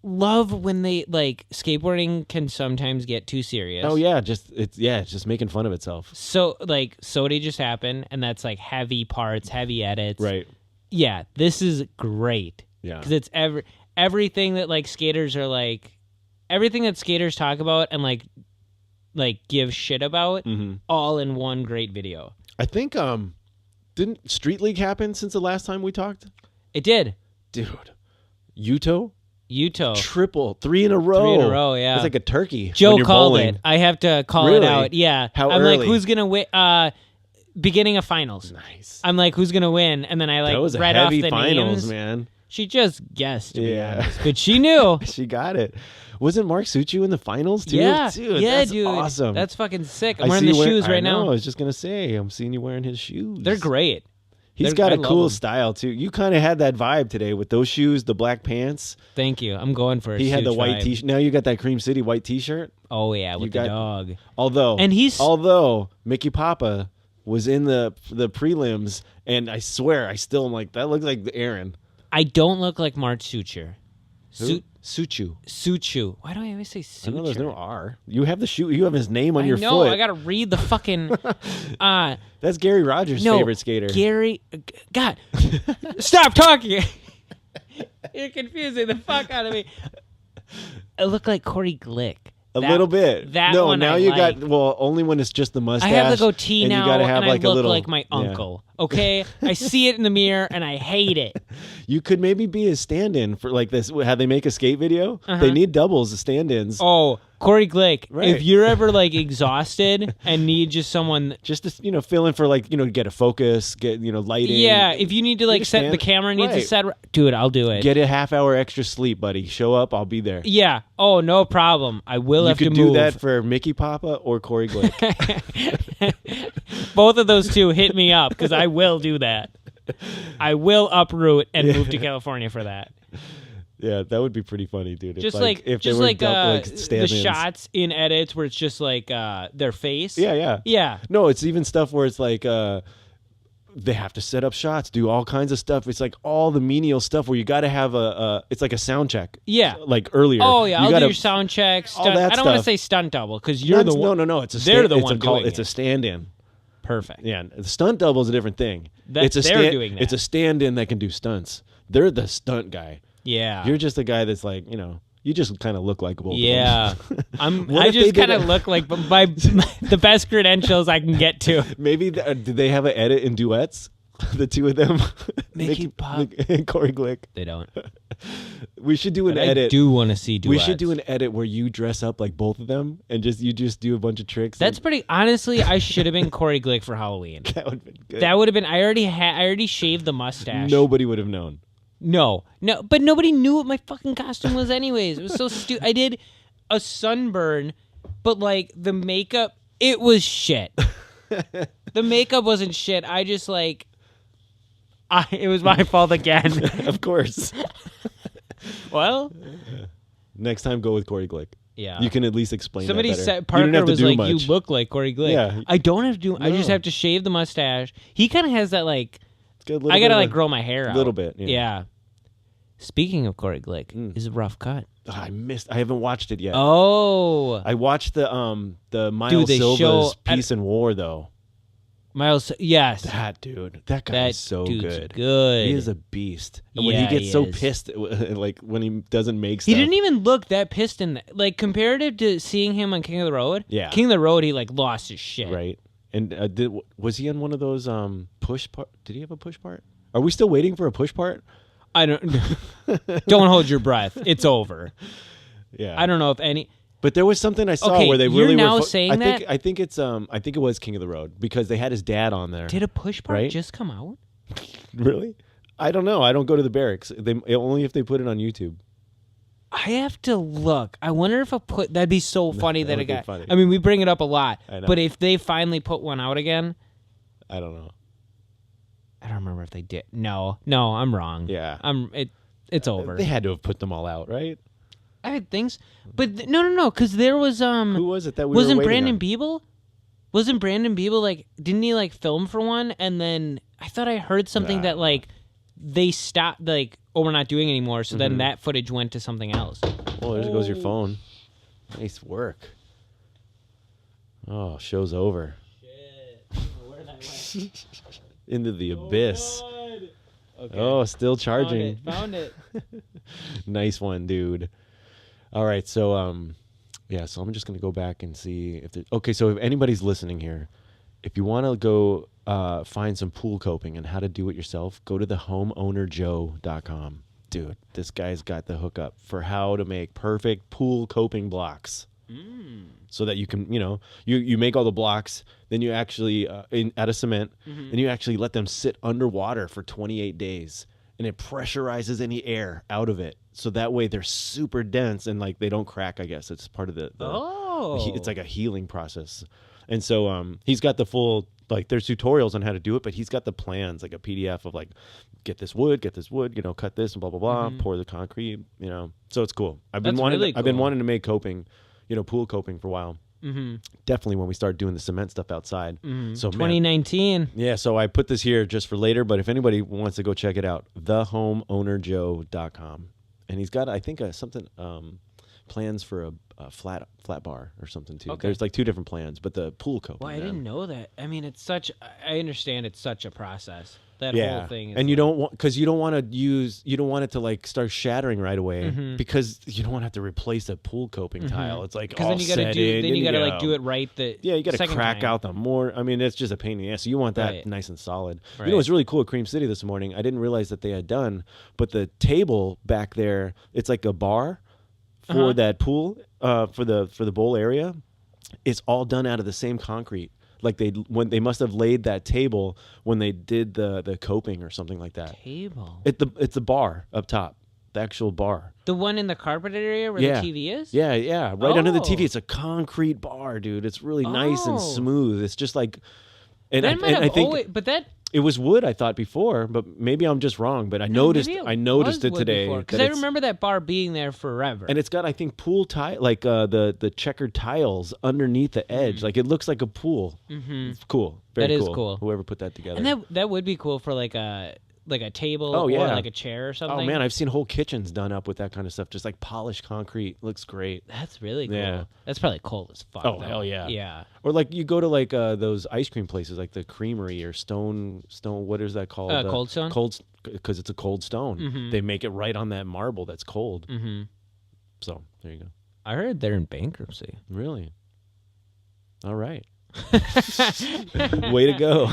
S2: love when they like skateboarding can sometimes get too serious.
S1: Oh yeah, it's just making fun of itself.
S2: So like Sody just happened, and that's like heavy parts, heavy edits.
S1: Right.
S2: Yeah, this is great.
S1: Yeah.
S2: Because it's everything that like skaters are like, everything that skaters talk about and like give shit about, all in one great video.
S1: I think didn't Street League happen since the last time we talked?
S2: It did,
S1: dude. Yuto triple 3 in a row.
S2: Yeah,
S1: it's like a turkey.
S2: Joe called bowling. It. I have to call it out. Yeah,
S1: how
S2: I'm
S1: early?
S2: Like, who's gonna win? Beginning of finals.
S1: Nice.
S2: I'm like, who's gonna win? And then I like
S1: that was
S2: read
S1: a heavy
S2: off the
S1: finals,
S2: names.
S1: Man.
S2: She just guessed, to be honest, but she knew.
S1: She got it. Wasn't Mark Suciu in the finals too?
S2: Yeah,
S1: dude,
S2: that's
S1: dude. Awesome.
S2: That's fucking sick. I'm wearing the shoes right now.
S1: I was just gonna say, I'm seeing you wearing his shoes.
S2: They're great.
S1: He's got a cool style too. You kind of had that vibe today with those shoes, the black pants.
S2: Thank you. I'm going for.
S1: He had the white t-shirt. Now you got that Cream City white t-shirt.
S2: Oh yeah, with the dog.
S1: Although Mickey Papa was in the prelims, and I swear I still am like, that looks like Aaron.
S2: I don't look like Mark Suciu.
S1: Suciu.
S2: Why do I always say Suciu?
S1: I know there's no R. You have the shoe. You have his name on your
S2: foot.
S1: foot.
S2: I gotta read the fucking.
S1: That's Gary Rogers' favorite skater.
S2: Gary, God, stop talking. You're confusing the fuck out of me. I look like Corey Glick.
S1: A little bit.
S2: No,
S1: now you got only when it's just the mustache.
S2: I have the goatee
S1: and
S2: now,
S1: you gotta have
S2: and
S1: like
S2: I look
S1: a little,
S2: like my uncle. Okay, I see it in the mirror and I hate it.
S1: You could maybe be a stand-in for like this. How they make a skate video? They need doubles as stand-ins.
S2: Oh, Corey Glick.
S1: Right.
S2: If you're ever like exhausted and need just someone,
S1: just to fill in for like get a focus, get lighting.
S2: Yeah, if you need to like set the camera needs to set. Dude, I'll do it.
S1: Get a half-hour extra sleep, buddy. Show up, I'll be there.
S2: Yeah. Oh, no problem. I will have to move.
S1: You could do that for Mickey Papa or Corey Glick.
S2: Both of those two hit me up because I will do that. I will uproot and move to California for that.
S1: Yeah, that would be pretty funny, dude.
S2: Just
S1: if they were
S2: the shots in edits where it's just like their face.
S1: Yeah. No, it's even stuff where it's like they have to set up shots, do all kinds of stuff. It's like all the menial stuff where you got to have it's like a sound check.
S2: Yeah.
S1: Like earlier.
S2: Oh, yeah. I'll do your sound check. I don't want to say stunt double because you're the one.
S1: No. It's a stand-in.
S2: Perfect.
S1: Yeah. The stunt double is a different thing.
S2: Doing that.
S1: It's a stand-in that can do stunts. They're the stunt guy.
S2: Yeah.
S1: You're just a guy that's like, you just kind of look like both
S2: yeah.
S1: of them.
S2: I just kind of look like my the best credentials I can get to.
S1: Maybe did they have an edit in duets? The two of them,
S2: Mickey Pop
S1: and Corey Glick.
S2: They don't.
S1: We should do an edit.
S2: I do want to see duets.
S1: We should do an edit where you dress up like both of them and you just do a bunch of tricks.
S2: That's pretty. Honestly, I should have been Corey Glick for Halloween.
S1: That would have been good.
S2: That would have been. I already shaved the mustache.
S1: Nobody would have known.
S2: No, but nobody knew what my fucking costume was anyways. It was so stupid. I did a sunburn, but like the makeup, it was shit. The makeup wasn't shit. I just like, it was my fault again.
S1: Of course.
S2: Well,
S1: next time go with Corey Glick.
S2: Yeah,
S1: you can at least explain.
S2: Somebody
S1: that better.
S2: said Parker was like,
S1: much.
S2: "You look like Corey Glick."
S1: Yeah,
S2: I don't have to do. No. I just have to shave the mustache. He kind of has that like.
S1: I
S2: gotta like grow my hair out
S1: a little bit.
S2: Yeah. Speaking of Corey Glick, is a rough cut.
S1: I haven't watched it yet.
S2: Oh,
S1: I watched the Miles Silva's Peace and War though.
S2: Miles, yes,
S1: that guy is so good.
S2: Good,
S1: he is a beast. And when he gets so pissed, like when he doesn't make stuff,
S2: he didn't even look that pissed in that. Like comparative to seeing him on King of the Road.
S1: Yeah,
S2: King of the Road, he like lost his shit.
S1: Right. And was he on one of those push part? Did he have a push part? Are we still waiting for a push part?
S2: I don't. Don't hold your breath. It's over.
S1: Yeah.
S2: I don't know if any.
S1: But there was something I saw where they really
S2: now
S1: were
S2: saying that.
S1: I think it was King of the Road because they had his dad on there.
S2: Did a push part just come out?
S1: Really? I don't know. I don't go to the barracks. Only if they put it on YouTube.
S2: I have to look. I wonder if that'd be so funny that it got.
S1: Funny.
S2: I mean, we bring it up a lot,
S1: I know.
S2: But if they finally put one out again,
S1: I don't know.
S2: I don't remember if they did. No, I'm wrong.
S1: Yeah,
S2: it's over.
S1: They had to have put them all out, right?
S2: I had things, but no, because there was
S1: Who was it that we
S2: wasn't
S1: were
S2: Brandon
S1: on?
S2: Biebel? Wasn't Brandon Biebel like? Didn't he like film for one? And then I thought I heard something that like they stopped like. Oh, we're not doing anymore. So then that footage went to something else.
S1: Oh, there goes your phone. Nice work. Oh, show's over.
S2: Shit. Where that went?
S1: Into the abyss.
S2: Okay.
S1: Oh, still charging.
S2: Found it.
S1: Nice one, dude. All right, so so I'm just gonna go back and see if so if anybody's listening here, if you want to go find some pool coping and how to do it yourself, go to the homeownerjoe.com. Dude, this guy's got the hookup for how to make perfect pool coping blocks. So that you can, you make all the blocks, then you actually, out of cement, and you actually let them sit underwater for 28 days. And it pressurizes any air out of it. So that way they're super dense and like they don't crack, I guess. It's part of it's like a healing process. And so he's got the full, like there's tutorials on how to do it, but he's got the plans, like a PDF of like, get this wood, cut this and blah, blah, blah, pour the concrete, So it's cool. I've been wanting to make coping, pool coping for a while. Definitely when we start doing the cement stuff outside. So
S2: 2019.
S1: Yeah, so I put this here just for later, but if anybody wants to go check it out, thehomeownerjoe.com. And he's got, I think, something plans for a flat bar or something too. Okay. There's like two different plans, but the pool coping.
S2: Well, I didn't know that. I mean, I understand it's such a process. That whole thing is
S1: and you don't want you don't want it to like start shattering right away because you don't want to have to replace a pool coping tile. It's like all set in.
S2: Then you got to like do it right.
S1: You got to crack out the more. I mean, it's just a pain in the ass. So you want that nice and solid. Right. You know what's really cool at Cream City this morning? I didn't realize that they had done, but the table back there, it's like a bar for that pool for the bowl area. It's all done out of the same concrete. Like they must have laid that table when they did the coping or something like that.
S2: Table.
S1: It's the bar up top, the actual bar.
S2: The one in the carpeted area where the TV is.
S1: Yeah, right under the TV. It's a concrete bar, dude. It's really nice and smooth. It's just like, and I think,
S2: but that
S1: It was wood, I thought before, but maybe I'm just wrong. But I noticed it today
S2: because I remember that bar being there forever.
S1: And it's got, I think, pool tile, like the checkered tiles underneath the edge. Like it looks like a pool. Mm-hmm. It's cool. Very
S2: that
S1: cool.
S2: Is cool.
S1: Whoever put that together.
S2: And that would be cool for like a table or like a chair or something.
S1: Oh man, I've seen whole kitchens done up with that kind of stuff, just like polished concrete. Looks great.
S2: That's really cool.
S1: Yeah.
S2: That's probably cold as fuck.
S1: Oh
S2: though.
S1: hell yeah.
S2: Yeah.
S1: Or like you go to like those ice cream places, like the Creamery or Stone. What is that called?
S2: Cold Stone.
S1: Because it's a cold stone.
S2: Mm-hmm.
S1: They make it right on that marble that's cold.
S2: Mm-hmm.
S1: So there you go.
S2: I heard they're in bankruptcy.
S1: Really? All right. Way to go.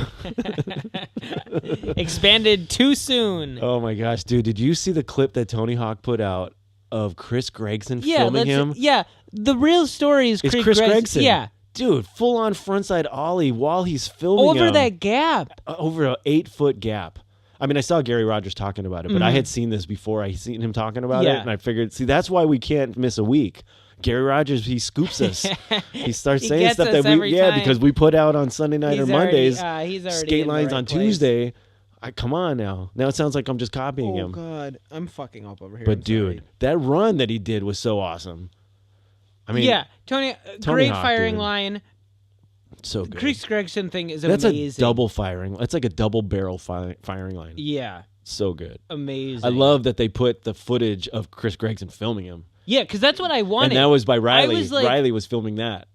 S2: Expanded too soon.
S1: Oh my gosh, dude, did you see the clip that Tony Hawk put out of Chris Gregson filming him?
S2: Yeah, the real story is
S1: Chris Gregson.
S2: Yeah.
S1: Dude, full on frontside ollie while he's filming
S2: over
S1: him.
S2: that gap.
S1: Over an 8-foot gap. I mean, I saw Gary Rogers talking about it, but I had seen this before. I seen him talking about it, and I figured, see, that's why we can't miss a week. Gary Rogers, he scoops us. He starts saying stuff that because we put out on Sunday night or Mondays. Skate lines on Tuesday. Come on now. Now it sounds like I'm just copying him.
S2: Oh God, I'm fucking up over here.
S1: But dude, that run that he did was so awesome. I mean,
S2: yeah, Tony great Hawk, firing line.
S1: So good.
S2: Chris Gregson thing is
S1: That's
S2: amazing.
S1: That's a double firing. That's like a double barrel firing line.
S2: Yeah.
S1: So good.
S2: Amazing.
S1: I love that they put the footage of Chris Gregson filming him.
S2: Yeah, because that's what I wanted.
S1: And that was by Riley. Riley was filming that.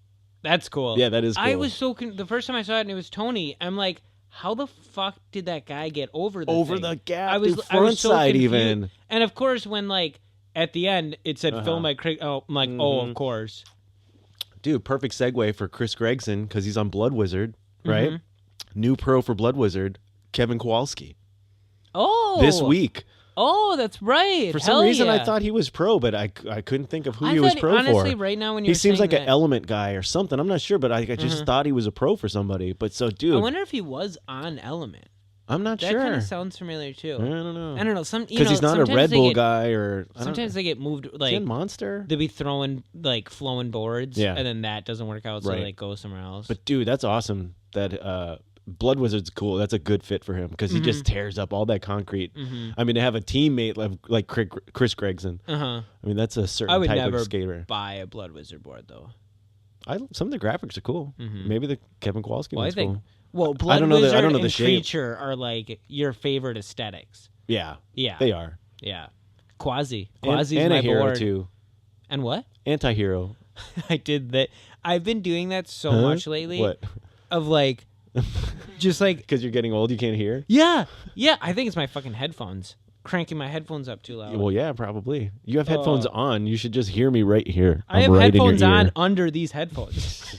S2: That's cool.
S1: Yeah, that is cool.
S2: I was so the first time I saw it and it was Tony, I'm like, how the fuck did that guy get over the
S1: gap?
S2: I was
S1: front
S2: so
S1: side
S2: confused.
S1: even.
S2: And of course, when like at the end it said film by Craig. Oh, I'm like, oh, of course.
S1: Dude, perfect segue for Chris Gregson because he's on Blood Wizard, right? Mm-hmm. New pro for Blood Wizard, Kevin Kowalski.
S2: Oh,
S1: this week.
S2: Oh, that's right.
S1: For some reason, I thought he was pro, but I couldn't think of who he was pro
S2: honestly,
S1: for.
S2: Right now, when
S1: he seems like an Element guy or something. I'm not sure, but I just thought he was a pro for somebody. But so, dude,
S2: I wonder if he was on Element.
S1: I'm not sure.
S2: That kind of sounds familiar too.
S1: I don't know.
S2: Because
S1: he's not a Red Bull guy, or
S2: sometimes they get moved. Like
S1: Monster,
S2: they'll be throwing like flowing boards, and then that doesn't work out, so they like go somewhere else.
S1: But dude, that's awesome. That Blood Wizard's cool. That's a good fit for him because he just tears up all that concrete. I mean, to have a teammate like Chris Gregson. I mean, that's a certain type of skater.
S2: I would never buy a Blood Wizard board though.
S1: Some of the graphics are cool. Maybe the Kevin Kowalski one's cool.
S2: Well, Blood Wizard and Creature are like your favorite aesthetics.
S1: Yeah, they are.
S2: Yeah, Quasi
S1: and
S2: my
S1: a hero
S2: board
S1: too.
S2: And what?
S1: Anti-hero.
S2: I did that. I've been doing that so much lately.
S1: What?
S2: Of like, just like
S1: because you're getting old, you can't hear.
S2: Yeah. I think it's my fucking headphones. Cranking my headphones up too loud.
S1: Well, yeah, probably. You have headphones on. You should just hear me right here.
S2: I have headphones on under these headphones.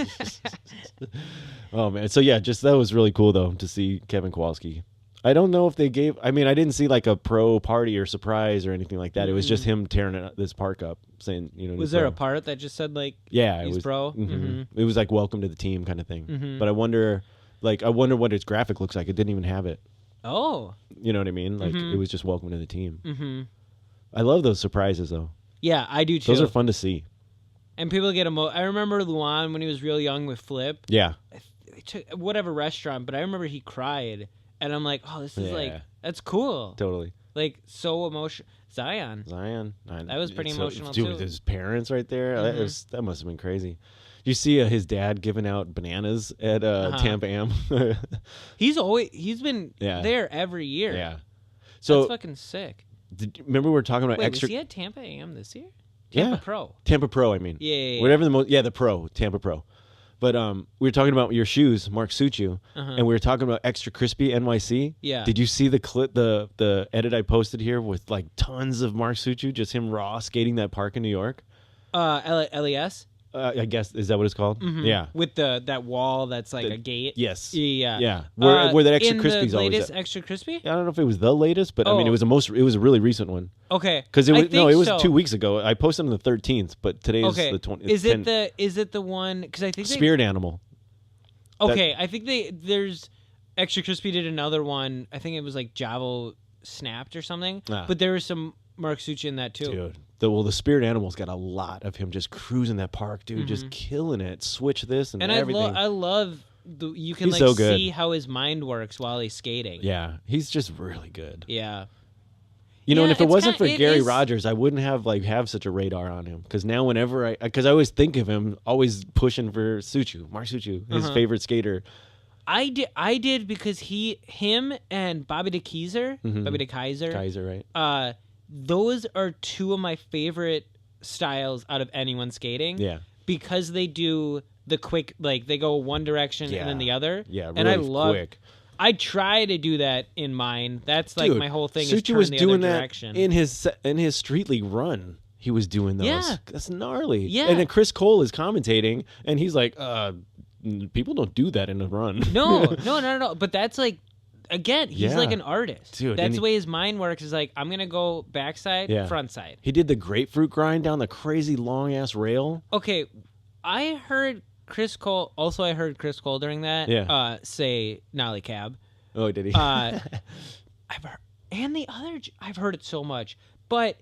S1: Oh man, so yeah, just that was really cool though to see Kevin Kowalski. I don't know if they gave. I mean, I didn't see like a pro party or surprise or anything like that. It was just him tearing this park up, saying, Was
S2: there a part that just said like,
S1: he's
S2: pro?
S1: It was like welcome to the team kind of thing. But I wonder what its graphic looks like. It didn't even have it.
S2: Oh,
S1: you know what I mean? Like it was just welcome to the team. I love those surprises though.
S2: Yeah, I do too.
S1: Those are fun to see.
S2: And people get I remember Luan when he was real young with Flip.
S1: Yeah.
S2: They took whatever restaurant, but I remember he cried, and I'm like, oh, this is like that's cool.
S1: Totally.
S2: Like so emotional. Zion.
S1: That
S2: was pretty emotional too.
S1: Dude, with his parents right there, that must have been crazy. You see his dad giving out bananas at Tampa Am.
S2: He's been there every year.
S1: Yeah. So
S2: that's fucking sick.
S1: Remember we were talking about
S2: Was he at Tampa Am this year? Pro.
S1: Tampa Pro, I mean.
S2: Yeah.
S1: Whatever the pro, Tampa Pro. But we were talking about your shoes, Mark Suchu, and we were talking about Extra Crispy NYC.
S2: Yeah.
S1: Did you see the clip, the edit I posted here with like tons of Mark Suchu, just him raw skating that park in New York?
S2: LES?
S1: I guess, is that what it's called? Yeah.
S2: With that wall that's like a gate?
S1: Yes.
S2: Yeah.
S1: Where that Extra Crispy's always
S2: latest Extra Crispy?
S1: I don't know if it was the latest, but I mean, it was a really recent one.
S2: Okay.
S1: Because it was 2 weeks ago. I posted on the 13th, but today is the 20th.
S2: Is it the one? Because I think
S1: Spirit Animal.
S2: Okay, I think there's Extra Crispy did another one. I think it was like Javo Snapped or something. But there was some Mark Suchi in that too.
S1: Dude. The Spirit Animal's got a lot of him just cruising that park, dude, just killing it. Switch this and everything.
S2: I love you can
S1: He's so good.
S2: see how his mind works while he's skating.
S1: Yeah, he's just really good.
S2: Yeah.
S1: You know,
S2: Yeah,
S1: and if it wasn't for Gary
S2: is-
S1: Rogers, I wouldn't have such a radar on him. Because now, whenever because I always think of him, always pushing for Mark Suchu, his favorite skater.
S2: I did because him and Bobby de Keyser,
S1: Kaiser, right?
S2: Those are two of my favorite styles out of anyone skating.
S1: Yeah.
S2: Because they do the quick, like they go one direction and then the other.
S1: Yeah, really
S2: and I love.
S1: quick.
S2: I try to do that in mine. That's like my whole thing.
S1: Suchu
S2: is turn
S1: was
S2: the
S1: doing
S2: other
S1: that
S2: direction.
S1: in his street league run. He was doing those.
S2: Yeah.
S1: That's gnarly.
S2: Yeah.
S1: And then Chris Cole is commentating, and he's like, people don't do that in a run.
S2: No, not at all. But that's like, again, he's like an artist.
S1: Dude,
S2: that's the way his mind works. Is like, I'm gonna go backside, front side.
S1: He did the grapefruit grind down the crazy long ass rail.
S2: Okay, I heard Chris Cole. Also, I heard Chris Cole during that.
S1: Yeah.
S2: Say Nolly Cab.
S1: Oh, did he?
S2: I've heard, and the other. I've heard it so much, but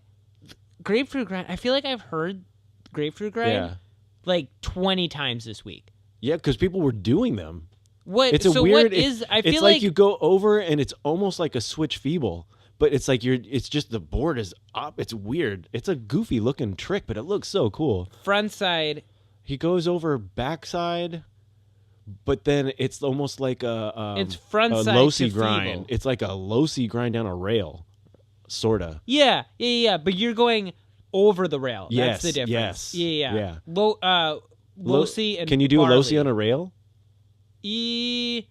S2: grapefruit grind. I feel like I've heard grapefruit grind like 20 times this week.
S1: Yeah, because people were doing them.
S2: What?
S1: It's a
S2: so
S1: weird.
S2: what is? I feel
S1: it's like you go over and it's almost like a switch feeble, but it's like it's just the board is up. It's weird. It's a goofy looking trick, but it looks so cool.
S2: Front side.
S1: He goes over backside, but then it's almost like
S2: it's front side
S1: low-C
S2: to
S1: grind.
S2: feeble.
S1: It's like a low-C grind down a rail, sorta.
S2: Yeah. But you're going over the rail.
S1: Yes,
S2: That's the difference.
S1: yes.
S2: Yeah. Low-C and
S1: can you do
S2: barley.
S1: a low-C on a rail?
S2: I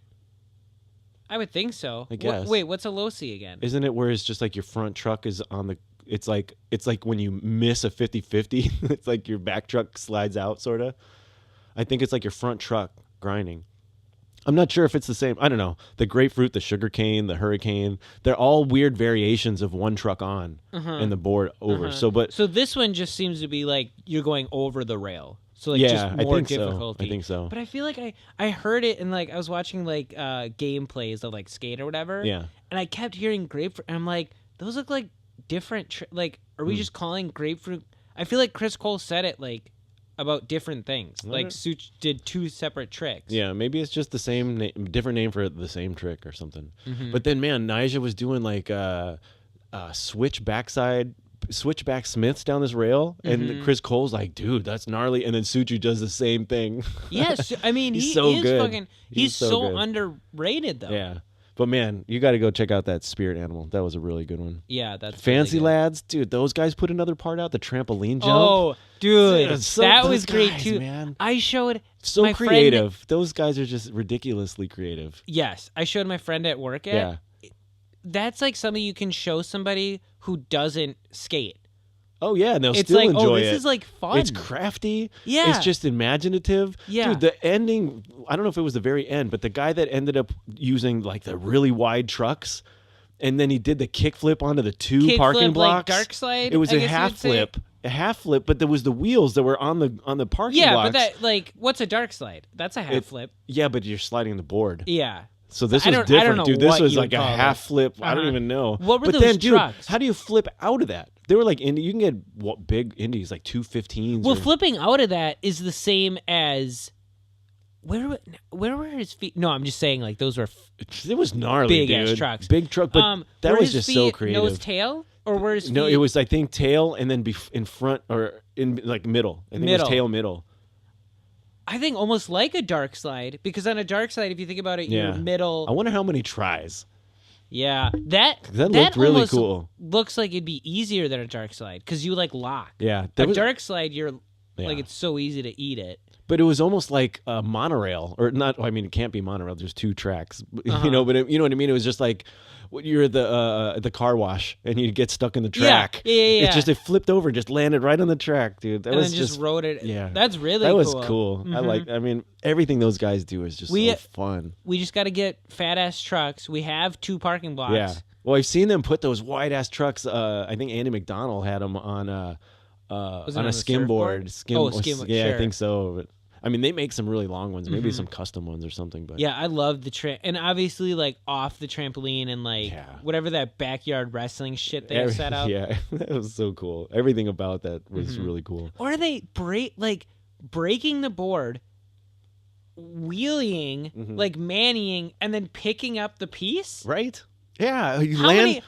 S2: would think so.
S1: I guess.
S2: Wait, what's a low-C again?
S1: Isn't it where it's just like your front truck is on the? It's like when you miss a 50-50, it's like your back truck slides out, sorta. I think it's like your front truck grinding. I'm not sure if it's the same. I don't know. The grapefruit, the sugar cane, the hurricane, they're all weird variations of one truck on and the board over. So
S2: this one just seems to be like you're going over the rail. So like just
S1: I
S2: more
S1: think
S2: difficulty.
S1: So. I think so.
S2: But I feel like I heard it and like I was watching like gameplays of like skate or whatever.
S1: Yeah.
S2: And I kept hearing grapefruit and I'm like, those look like different like are we just calling grapefruit? I feel like Chris Cole said it like about different things. Like Such did two separate tricks.
S1: Yeah, maybe it's just the same different name for the same trick or something. But then man, Nyjah was doing like switchback Smiths down this rail, and Chris Cole's like, dude, that's gnarly. And then Suchu does the same thing.
S2: Yes, I mean
S1: he's
S2: he
S1: so
S2: is
S1: good.
S2: fucking. He's so
S1: good.
S2: underrated though.
S1: Yeah. But man, you got to go check out that Spirit Animal. That was a really good one.
S2: Yeah, that's
S1: Fancy
S2: really
S1: Lads, dude. Those guys put another part out, the trampoline jump.
S2: Oh, dude, that
S1: those
S2: was great
S1: guys,
S2: too.
S1: Man.
S2: I showed
S1: so
S2: my
S1: creative.
S2: Friend,
S1: those guys are just ridiculously creative.
S2: Yes, I showed my friend at work. That's like something you can show somebody who doesn't skate.
S1: Oh yeah, and they'll
S2: it's
S1: still
S2: like,
S1: enjoy it.
S2: This is like fun.
S1: It's crafty.
S2: Yeah,
S1: it's just imaginative.
S2: Yeah,
S1: dude, the ending. I don't know if it was the very end, but the guy that ended up using like the really wide trucks, and then he did the kickflip onto the two parking blocks.
S2: Like dark slide.
S1: It was a half flip. But there was the wheels that were on the parking blocks.
S2: Yeah, but that like what's a dark slide? That's a half flip.
S1: Yeah, but you're sliding the board.
S2: Yeah.
S1: So this was different, dude. This was like a half flip. I don't even know.
S2: What were
S1: but
S2: those
S1: then, dude,
S2: trucks?
S1: how do you flip out of that? They were like indie. You can get big indies like 215s.
S2: Well, flipping out of that is the same as where were his feet? No, I'm just saying like those were.
S1: It was gnarly,
S2: big
S1: dude.
S2: Ass trucks.
S1: Big truck, but that was just so creative.
S2: Nose tail or where's his feet?
S1: No, it was I think tail and then in front or in like middle. I think it was tail middle.
S2: I think almost like a dark slide because on a dark slide, if you think about it, you're middle.
S1: I wonder how many tries.
S2: Yeah, that
S1: looked really cool.
S2: Looks like it'd be easier than a dark slide because you like lock.
S1: Yeah,
S2: dark slide, you're like it's so easy to eat it.
S1: But it was almost like a monorail, or not. I mean, it can't be monorail. There's two tracks, you know. But you know what I mean. It was just like you're at the car wash and you get stuck in the track.
S2: Yeah.
S1: It's just it flipped over, just landed right on the track, dude. That
S2: and
S1: was
S2: then just rode it.
S1: Yeah,
S2: that's really
S1: that
S2: cool.
S1: was cool. I mean, everything those guys do is just so fun.
S2: We just got to get fat ass trucks. We have 2 parking blocks.
S1: Yeah. Well, I've seen them put those wide ass trucks. I think Andy McDonald had them on a skimboard.
S2: Skimboard.
S1: Yeah,
S2: sure.
S1: I think so. But I mean, they make some really long ones, maybe some custom ones or something. But
S2: yeah, I love the and obviously like off the trampoline and like whatever that backyard wrestling shit they set up.
S1: Yeah, that was so cool. Everything about that was really cool.
S2: Or are they breaking the board wheeling, like mannying, and then picking up the piece.
S1: Right? Yeah.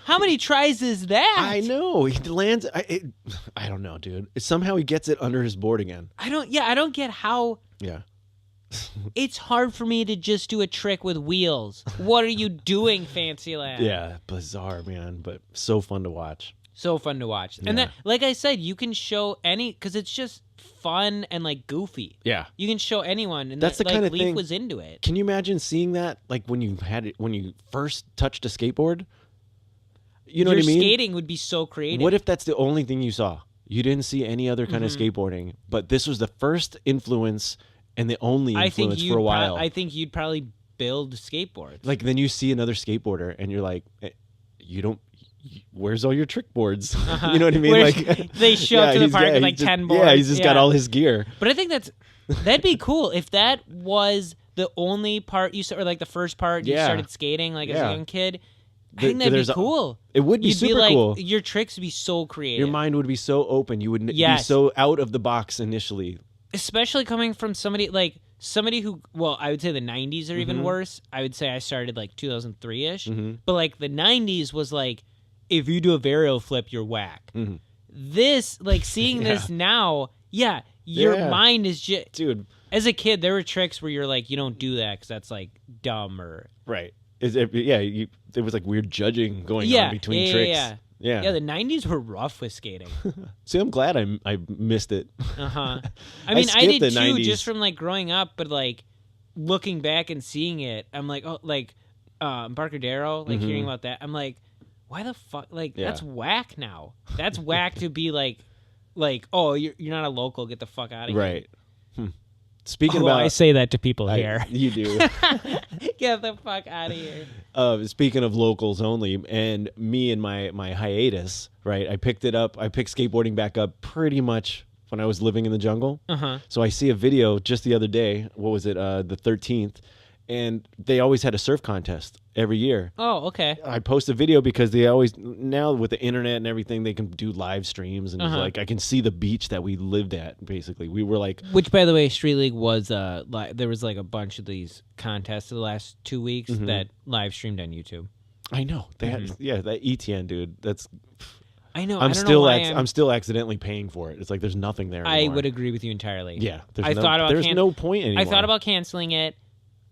S2: How many tries is that?
S1: I know. He lands. I don't know, dude. Somehow he gets it under his board again.
S2: I don't get how.
S1: Yeah.
S2: It's hard for me to just do a trick with wheels. What are you doing, Fantasyland?
S1: Yeah, bizarre, man, but so fun to watch.
S2: So fun to watch. And then, like I said, you can show because it's just fun and like goofy.
S1: Yeah.
S2: You can show anyone. And
S1: that's the kind of
S2: Leaf
S1: thing.
S2: was into it.
S1: Can you imagine seeing that like when you first touched a skateboard? You know what I mean?
S2: Skating would be so creative.
S1: What if that's the only thing you saw? You didn't see any other kind of skateboarding, but this was the first influence and the only influence for a while.
S2: I think you'd probably build skateboards.
S1: Like then you see another skateboarder and you're like, where's all your trick boards? You know what I mean? Like
S2: they show up to the park with like 10 boards.
S1: Yeah, he's just got all his gear.
S2: But I think that'd be cool if that was the only part you saw, or like the first part you started skating like as a young kid. I think that'd be cool.
S1: It would be super cool.
S2: Your tricks would be so creative.
S1: Your mind would be so open. You would be so out of the box initially.
S2: Especially coming from somebody who, well, I would say the 90s are even worse. I would say I started like 2003-ish. But like the 90s was like, if you do a varial flip, you're whack. This, like seeing this now, your mind is just...
S1: Dude.
S2: As a kid, there were tricks where you're like, you don't do that because that's like dumb or...
S1: Right. There was like weird judging going on between tricks. Yeah, the
S2: 90s were rough with skating.
S1: See, I'm glad I missed it.
S2: I mean, I did too, 90s. Just from like growing up, but like looking back and seeing it, I'm like, oh, like Embarcadero, like hearing about that, I'm like, why the fuck? Like that's whack now. That's whack to be like, oh, you're not a local, get the fuck out of here.
S1: Right. Speaking about,
S2: I say that to people here.
S1: You do.
S2: Get the fuck out of here.
S1: Speaking of locals only, and me and my hiatus, right? I picked skateboarding back up pretty much when I was living in the jungle. So I see a video just the other day. What was it? The 13th. And they always had a surf contest every year.
S2: Oh, okay.
S1: I post a video because they always, now with the internet and everything, they can do live streams. And it's like, I can see the beach that we lived at, basically. We were like...
S2: Which, by the way, Street League was, there was like a bunch of these contests the last 2 weeks that live streamed on YouTube.
S1: I know. They had, that ETN, dude. That's...
S2: I know.
S1: I'm still accidentally paying for it. It's like there's nothing there anymore.
S2: I would agree with you entirely.
S1: Yeah. There's no point anymore.
S2: I thought about canceling it.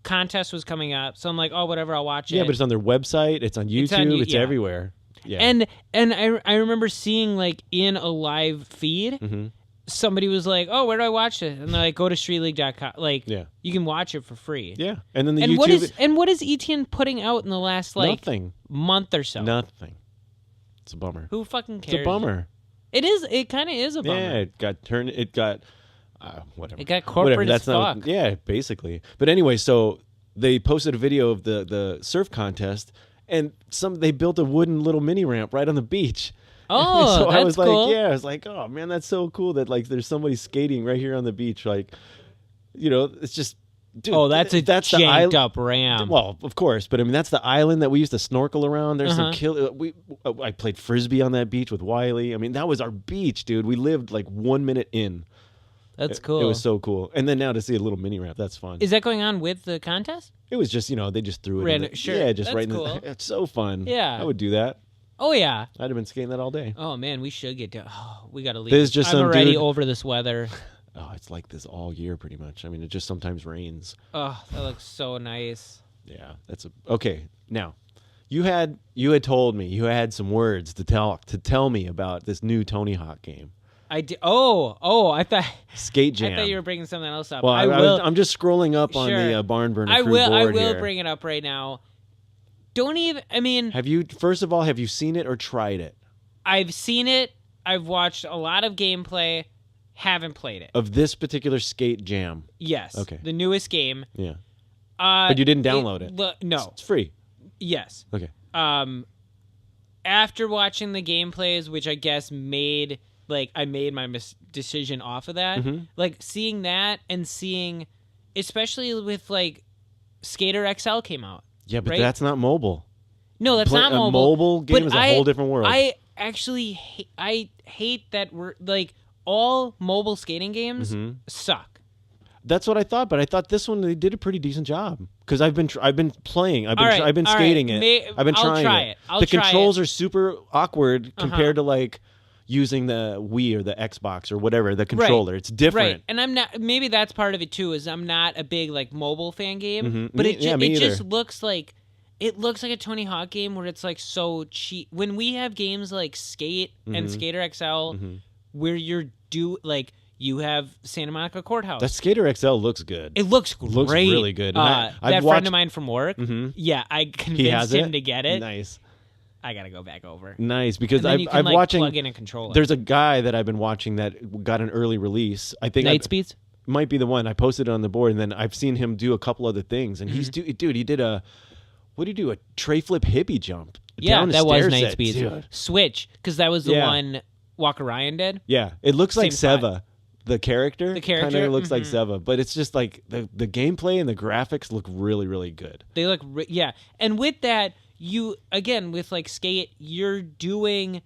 S2: Contest was coming up, so I'm like, oh, whatever, I'll watch it.
S1: Yeah, but it's on their website, it's on YouTube, it's everywhere. Yeah.
S2: And I remember seeing like in a live feed, somebody was like, oh, where do I watch it? And they're like, go to streetleague.com. Like, you can watch it for free.
S1: Yeah. And then YouTube...
S2: What is ETN putting out in the last month or so?
S1: Nothing. It's a bummer.
S2: Who fucking cares?
S1: It's a bummer.
S2: It is. It kind of is a bummer.
S1: Yeah, it got whatever.
S2: It got corporate as fuck.
S1: Basically. But anyway, so they posted a video of the surf contest, and they built a wooden little mini ramp right on the beach.
S2: Oh,
S1: so
S2: that's
S1: I was
S2: cool.
S1: I was like, oh man, that's so cool that like there's somebody skating right here on the beach. Like, you know, it's just. Dude,
S2: that's janked up ramp.
S1: Well, of course, but I mean that's the island that we used to snorkel around. There's some I played frisbee on that beach with Wiley. I mean that was our beach, dude. We lived like 1 minute in.
S2: That's cool.
S1: It was so cool. And then now to see a little mini ramp, that's fun.
S2: Is that going on with the contest?
S1: It was just, they just threw it
S2: Random,
S1: in.
S2: Sure.
S1: Yeah, just
S2: that's
S1: right in
S2: cool.
S1: It's so fun.
S2: Yeah.
S1: I would do that.
S2: Oh, yeah.
S1: I'd have been skating that all day.
S2: Oh, man, we should get down. Oh, we got to leave.
S1: There's just
S2: I'm already over this weather.
S1: Oh, it's like this all year pretty much. I mean, it just sometimes rains.
S2: Oh, that looks so nice.
S1: Yeah, okay. Now, you had told me you had some words to tell me about this new Tony Hawk game.
S2: I did. Oh! I thought
S1: Skate Jam.
S2: I thought you were bringing something else up.
S1: Well, I'm just scrolling up on the Barn Burner Crew board
S2: I will
S1: here.
S2: bring it up right now. Don't even. I mean,
S1: have you seen it or tried it?
S2: I've seen it. I've watched a lot of gameplay. Haven't played it.
S1: Of this particular Skate Jam.
S2: Yes.
S1: Okay.
S2: The newest game.
S1: Yeah. But you didn't download it.
S2: No.
S1: It's free.
S2: Yes.
S1: Okay.
S2: After watching the gameplays, which I guess made. Like, I made my decision off of that. Like, seeing that and seeing, especially with, like, Skater XL came out.
S1: Yeah, but that's not mobile.
S2: No, that's not mobile.
S1: A mobile game is a whole different world.
S2: I actually I hate that we're, like, all mobile skating games suck.
S1: That's what I thought, but I thought this one they did a pretty decent job because I've been playing, I've been skating it, I've been trying it. The controls are super awkward compared to like using the Wii or the Xbox or whatever the controller. It's different.
S2: Right, and I'm not. Maybe that's part of it too. Is I'm not a big like mobile fan game, but it just looks like. It looks like a Tony Hawk game where it's like so cheap. When we have games like Skate and Skater XL, where you have Santa Monica Courthouse.
S1: That Skater XL looks good.
S2: It looks great.
S1: Looks really good.
S2: That friend of mine from work, I convinced him to get it.
S1: Nice.
S2: I gotta go back over.
S1: Nice, because
S2: I'm
S1: watching.
S2: Plug in a controller.
S1: There's a guy that I've been watching that got an early release. I think
S2: Nightspeeds
S1: might be the one. I posted it on the board, and then I've seen him do a couple other things. And he did a. What did he do? A tray flip hippie jump.
S2: Yeah,
S1: down
S2: that was
S1: Nightspeed.
S2: Switch, because that was the one Walker Ryan did.
S1: Yeah, it looks like
S2: Same
S1: Seva. The character kind of looks like Seva, but it's just like the gameplay and the graphics look really, really good.
S2: They look, and with that, with like Skate, you're doing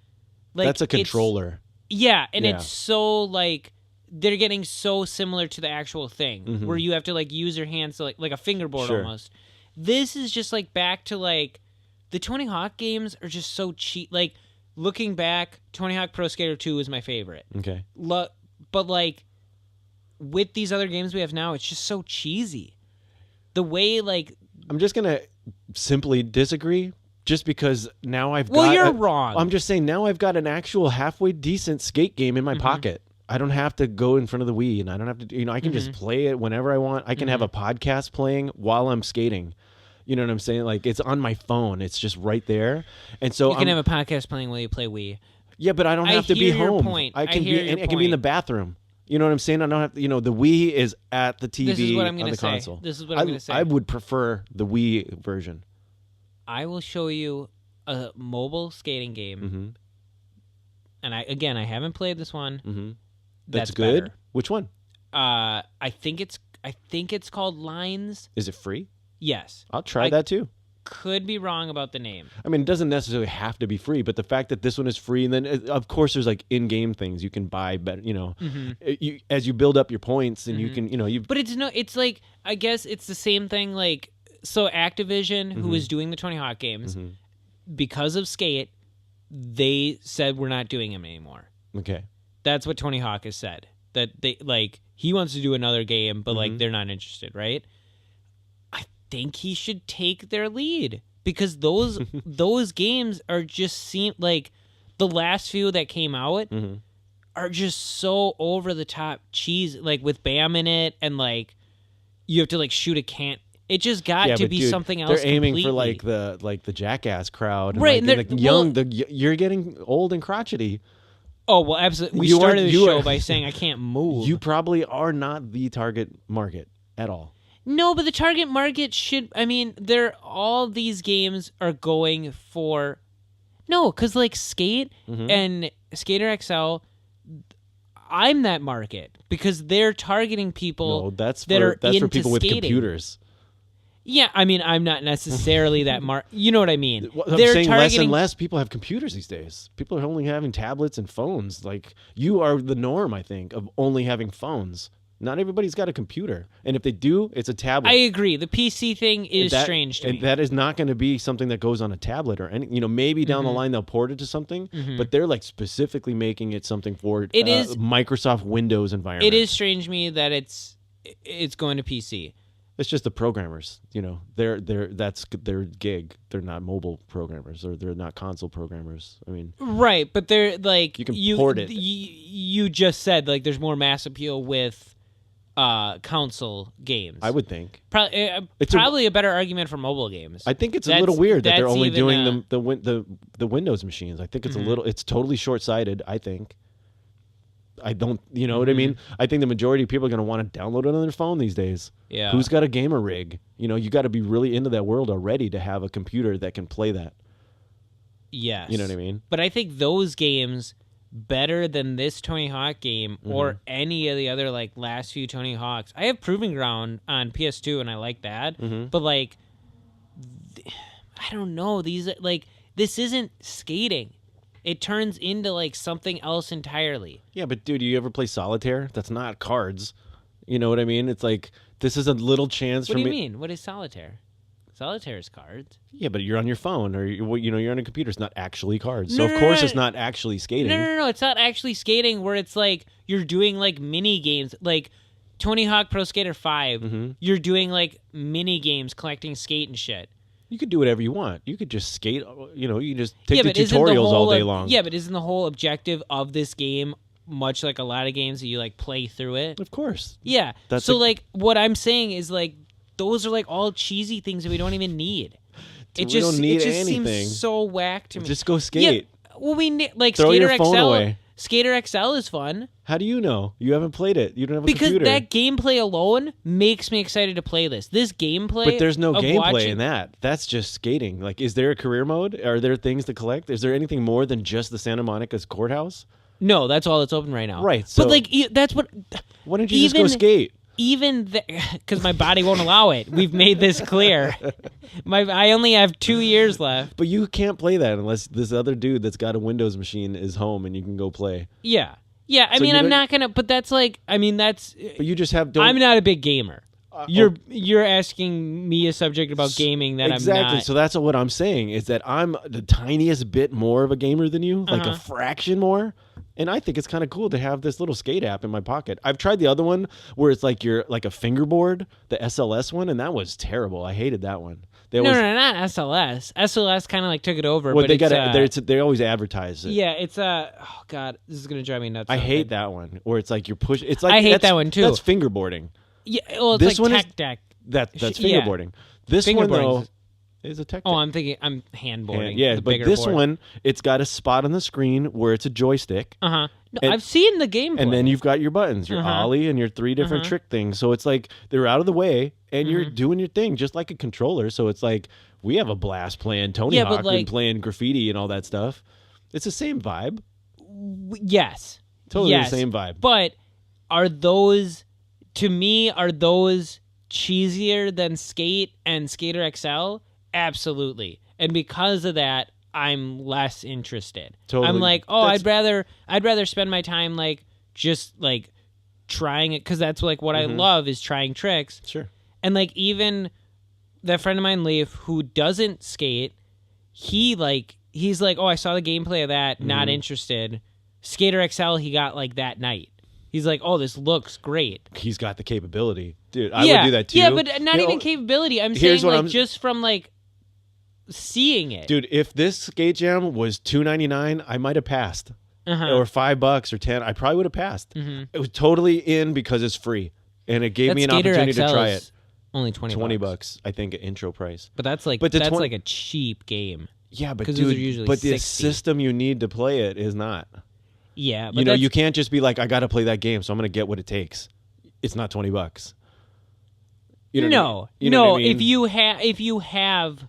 S2: like
S1: that's a controller.
S2: It's so like they're getting so similar to the actual thing where you have to like use your hands to like a fingerboard almost. This is just like back to like the Tony Hawk games are just so cheap. Like looking back, Tony Hawk Pro Skater 2 is my favorite.
S1: Okay.
S2: But like with these other games we have now, it's just so cheesy. The way like
S1: I'm just gonna simply disagree, just because now I've got.
S2: Well, you're wrong.
S1: I'm just saying now I've got an actual halfway decent skate game in my pocket. I don't have to go in front of the Wii, and I don't have to. I can just play it whenever I want. I can have a podcast playing while I'm skating. You know what I'm saying? Like it's on my phone. It's just right there, and so
S2: you can have a podcast playing while you play Wii.
S1: Yeah, but I don't have to be home.
S2: Point.
S1: I can be in the bathroom. You know what I'm saying? I don't have to. The Wii is at the TV.
S2: This is what I'm
S1: going to
S2: say.
S1: console.
S2: This is what I'm going to say.
S1: I would prefer the Wii version.
S2: I will show you a mobile skating game, and I haven't played this one.
S1: That's good.
S2: Better.
S1: Which one?
S2: I think it's called Lines.
S1: Is it free?
S2: Yes.
S1: I'll try that too.
S2: Could be wrong about the name.
S1: I mean, it doesn't necessarily have to be free, but the fact that this one is free, and then of course there's like in-game things you can buy. Better, as you build up your points, and you can,
S2: But it's like I guess it's the same thing. Like so, Activision, who is doing the Tony Hawk games, because of Skate, they said we're not doing them anymore.
S1: Okay.
S2: That's what Tony Hawk has said. That they he wants to do another game, but they're not interested, right? I think he should take their lead because those games are just like the last few that came out are just so over the top cheese, like with Bam in it, and like you have to like shoot a can. It just got to be something else.
S1: They're aiming
S2: completely.
S1: for the Jackass crowd, and
S2: right?
S1: And you're getting old and crotchety.
S2: Oh, well, absolutely. We started the show by saying I can't move.
S1: You probably are not the target market at all.
S2: No, but the target market should... I mean, all these games are going for... No, because like Skate and Skater XL, I'm that market because they're targeting people
S1: that's
S2: for
S1: people with
S2: skating.
S1: Computers.
S2: Yeah, I mean, I'm not necessarily that You know what I mean?
S1: I'm saying less and less people have computers these days. People are only having tablets and phones. Like, you are the norm, I think, of only having phones. Not everybody's got a computer. And if they do, it's a tablet.
S2: I agree. The PC thing is strange to me.
S1: That is not going to be something that goes on a tablet or any. Maybe down the line they'll port it to something, but they're like specifically making it something for Microsoft Windows environment.
S2: It is strange to me that it's going to PC.
S1: It's just the programmers, that's their gig. They're not mobile programmers, or they're not console programmers. I mean,
S2: right? But they're like
S1: you can port it.
S2: You just said like there's more mass appeal with console games.
S1: I would think
S2: probably a better argument for mobile games.
S1: I think it's a little weird that they're only doing the Windows machines. I think it's it's totally short-sighted. I think. I don't, what I mean? I think the majority of people are going to want to download it on their phone these days.
S2: Yeah.
S1: Who's got a gamer rig? You got to be really into that world already to have a computer that can play that.
S2: Yes.
S1: You know what I mean?
S2: But I think those games, better than this Tony Hawk game or any of the other like last few Tony Hawks. I have Proving Ground on PS2 and I like that. But like, I don't know. This isn't skating. It turns into like something else entirely.
S1: Yeah, but dude, you ever play solitaire? That's not cards. You know what I mean? It's like this is a little chance for me.
S2: What do you mean? What is solitaire? Solitaire is cards.
S1: Yeah, but you're on your phone or you're on a computer. It's not actually cards. So of course it's not actually skating.
S2: No. It's not actually skating where it's like you're doing like mini games. Like Tony Hawk Pro Skater 5, you're doing like mini games collecting skate and shit.
S1: You could do whatever you want. You could just skate, you can just take the tutorials all day long.
S2: Yeah, but isn't the whole objective of this game much like a lot of games that you like play through it?
S1: Of course.
S2: Yeah. Like what I'm saying is like those are like all cheesy things that we don't even need.
S1: We don't need anything.
S2: Seems so whack to me.
S1: Just go skate.
S2: Yeah, well, we need like
S1: Throw
S2: Skater
S1: your phone
S2: XL.
S1: away.
S2: Skater XL is fun.
S1: How do you know? You haven't played it. You don't have a
S2: because
S1: computer.
S2: That gameplay alone makes me excited to play this. This gameplay,
S1: but there's no gameplay in that. That's just skating. Like, is there a career mode? Are there things to collect? Is there anything more than just the Santa Monica's courthouse?
S2: No, that's all that's open right now.
S1: Right. So,
S2: but like that's what.
S1: Why don't you just go skate?
S2: Even because my body won't allow it. We've made this clear. I only have 2 years left.
S1: But you can't play that unless this other dude that's got a Windows machine is home and you can go play.
S2: Yeah. Yeah, I mean, I'm not gonna. But that's like, I mean, that's.
S1: But you just have.
S2: I'm not a big gamer. You're asking me a subject about gaming that
S1: exactly.
S2: I'm not.
S1: So that's what I'm saying is that I'm the tiniest bit more of a gamer than you, like a fraction more. And I think it's kind of cool to have this little skate app in my pocket. I've tried the other one where it's like you're like a fingerboard, the SLS one, and that was terrible. I hated that one.
S2: No, not SLS. SLS kind of like took it over.
S1: Well,
S2: but
S1: they always advertise it.
S2: Yeah, it's oh god, this is gonna drive me nuts.
S1: I hate that one where it's like you're pushing. It's like
S2: I hate that one too.
S1: That's fingerboarding.
S2: Yeah, well, it's
S1: this
S2: like
S1: one
S2: tech deck.
S1: That's fingerboarding. This one though is a tech deck.
S2: Oh, I'm handboarding.
S1: Yeah, but this one, it's got a spot on the screen where it's a joystick.
S2: No, I've seen the gameplay.
S1: And then you've got your buttons, your ollie, and your 3 different trick things. So it's like they're out of the way, and you're doing your thing just like a controller. So it's like we have a blast playing Tony Hawk and playing graffiti and all that stuff. It's the same vibe.
S2: Yes.
S1: Totally the same vibe.
S2: But are those cheesier than Skate and Skater XL? Absolutely. And because of that, I'm less interested. Totally. I'm like, I'd rather spend my time like just like trying it because that's like what I love is trying tricks.
S1: Sure.
S2: And like even that friend of mine, Leif, who doesn't skate, he's like, I saw the gameplay of that, not interested. Skater XL, he got like that night. He's like, this looks great.
S1: He's got the capability, dude. I would do that too.
S2: Yeah, but not even capability. I'm saying like just from like seeing it,
S1: dude. If this skate jam was $2.99, I might have passed, or $5 or $10. I probably would have passed. It was totally in because it's free, and it gave me an opportunity to try it.
S2: Only $20,
S1: I think, an intro price.
S2: But that's like like a cheap game.
S1: Yeah, but dude, but the system you need to play it is not.
S2: Yeah, but
S1: you can't just be like, I got to play that game, so I'm going to get what it takes. It's not $20. You know what I mean?
S2: If you have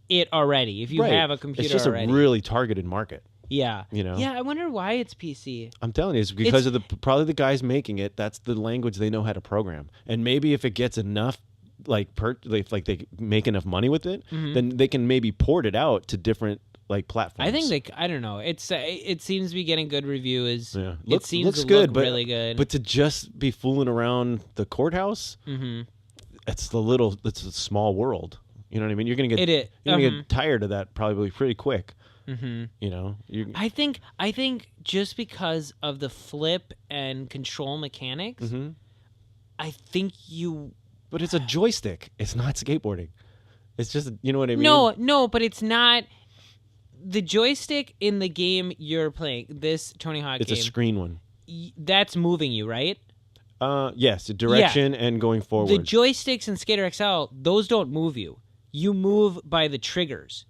S2: it already, if you have a computer,
S1: it's just
S2: already.
S1: A really targeted market.
S2: Yeah,
S1: Yeah,
S2: I wonder why it's PC.
S1: I'm telling you, it's because of probably the guys making it. That's the language they know how to program, and maybe if it gets enough. Like they make enough money with it, then they can maybe port it out to different like platforms.
S2: I think I don't know. It seems to be getting good reviews.
S1: Yeah.
S2: It seems looks to good, look really good.
S1: But to just be fooling around the courthouse, it's a small world. You know what I mean? You're gonna get tired of that probably pretty quick. I think just because of the flip and control mechanics, I think you. But it's a joystick. It's not skateboarding. It's just, you know what I mean?
S2: No, but it's not. The joystick in the game you're playing, this Tony Hawk game.
S1: It's a screen one.
S2: That's moving you, right?
S1: Yes, direction and going forward.
S2: The joysticks in Skater XL, those don't move you. You move by the triggers.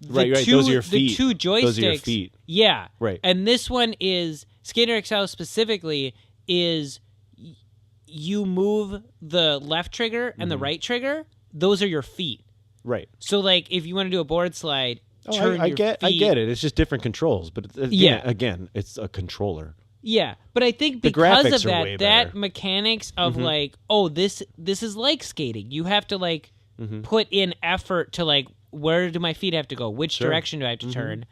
S1: Right. Those are your feet.
S2: The 2 joysticks.
S1: Those are your feet.
S2: Yeah.
S1: Right.
S2: And this one is, Skater XL specifically, is you move the left trigger and the right trigger. Those are your feet.
S1: Right.
S2: So, like, if you want to do a board slide, turn your feet.
S1: I get it. It's just different controls. But, again, it's a controller.
S2: Yeah. But I think because of that mechanics of, like, this is like skating. You have to, like, put in effort to, like, where do my feet have to go? Which direction do I have to turn?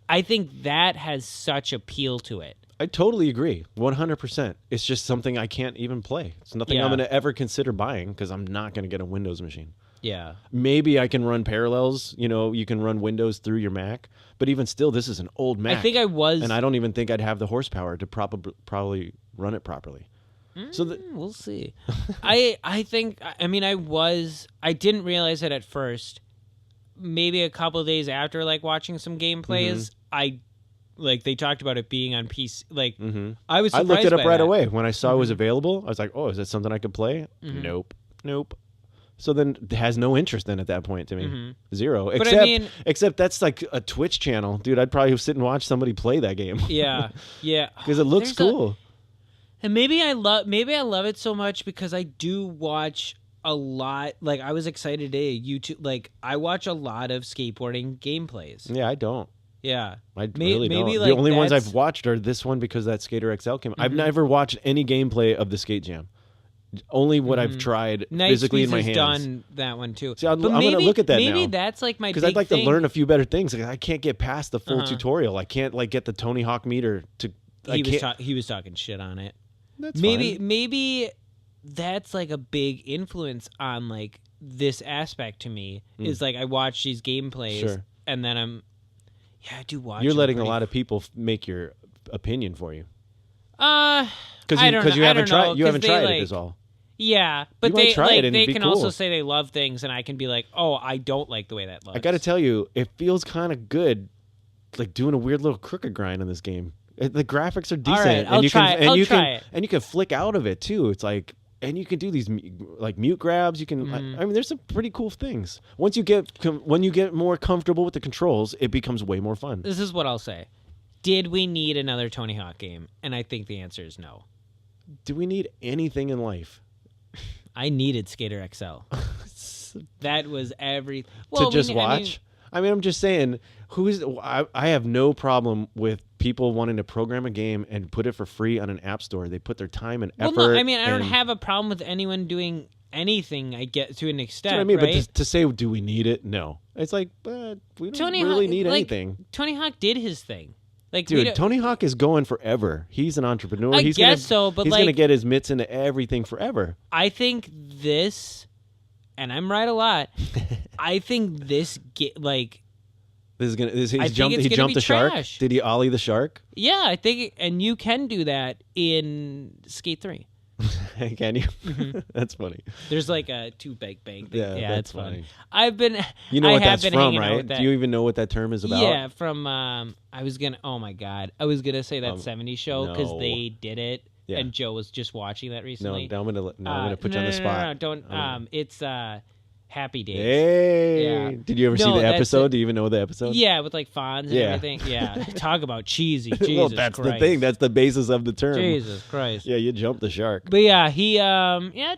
S2: I think that has such appeal to it.
S1: I totally agree. 100%. It's just something I can't even play. It's nothing I'm going to ever consider buying because I'm not going to get a Windows machine.
S2: Yeah.
S1: Maybe I can run Parallels. You can run Windows through your Mac. But even still, this is an old Mac.
S2: I think I was.
S1: And I don't even think I'd have the horsepower to probably run it properly. So
S2: we'll see. I think, I mean, I didn't realize it at first. Maybe a couple of days after, like, watching some gameplays, they talked about it being on PC. Like, I was surprised
S1: I looked it up right
S2: that.
S1: away. When I saw it was available, I was like, oh, is that something I could play? Nope. So then it has no interest in at that point to me. Zero. Except that's like a Twitch channel. Dude, I'd probably sit and watch somebody play that game.
S2: Yeah.
S1: Because it looks cool.
S2: And maybe I love it so much because I do watch a lot. Like, I was excited today. YouTube, like, I watch a lot of skateboarding gameplays.
S1: Yeah, I don't.
S2: Yeah.
S1: I really don't.
S2: Like,
S1: the only ones I've watched are this one because that Skater XL came. I've never watched any gameplay of the Skate Jam. Only what I've tried physically in my hands.
S2: Done that one too.
S1: See, I'm going to look at that now.
S2: Maybe that's like my big
S1: because I'd like
S2: thing.
S1: to learn a few better things. Like, I can't get past the full tutorial. I can't like get the Tony Hawk meter to.
S2: He was talking shit on it.
S1: That's fine.
S2: Maybe that's like a big influence on like this aspect to me. Is like I watch these gameplays and then I do watch.
S1: You're letting a lot of people make your opinion for you.
S2: Because
S1: you haven't tried. You haven't tried it. Is all.
S2: Yeah, but
S1: they
S2: can also say they love things, and I can be like, oh, I don't like the way that looks.
S1: I got to tell you, it feels kind of good, like doing a weird little crooked grind in this game. The graphics are decent,
S2: all right, I'll try it.
S1: And you can flick out of it too. It's like, and you can do these like mute grabs. You can, I mean, there's some pretty cool things. When you get more comfortable with the controls, it becomes way more fun.
S2: This is what I'll say. Did we need another Tony Hawk game? And I think the answer is no.
S1: Do we need anything in life?
S2: I needed Skater XL. That was
S1: to just watch. I mean, I'm just saying. I have no problem with people wanting to program a game and put it for free on an app store. They put their time and effort.
S2: Well, no, I mean, I don't have a problem with anyone doing anything. I get to an extent.
S1: You know what I mean,
S2: right?
S1: But to say, do we need it? No. It's like, we don't really need anything.
S2: Tony Hawk did his thing. Like,
S1: dude, Tony Hawk is going forever. He's an entrepreneur.
S2: I guess so, but
S1: he's going to get his mitts into everything forever.
S2: I think this, and I'm right a lot. I think this he jumped the shark. Did he ollie the shark? Yeah, I think, and you can do that in Skate 3.
S1: Can you? That's funny.
S2: There's like a 2-bank thing. Yeah,
S1: that's
S2: it's funny.
S1: What that's from, right? Do you even know what that term is about?
S2: Yeah, from I was gonna say that 70s show because they did it, and Joe was just watching that recently.
S1: No, I'm gonna put you on the spot.
S2: No, don't. It's Happy Days.
S1: Hey,
S2: yeah.
S1: Did you ever see the episode? Do you even know the episode?
S2: Yeah, with like Fonz and everything. Yeah, talk about cheesy. Jesus
S1: well, that's
S2: Christ.
S1: the thing. That's the basis of the term.
S2: Jesus Christ.
S1: Yeah, you jumped the shark.
S2: But yeah,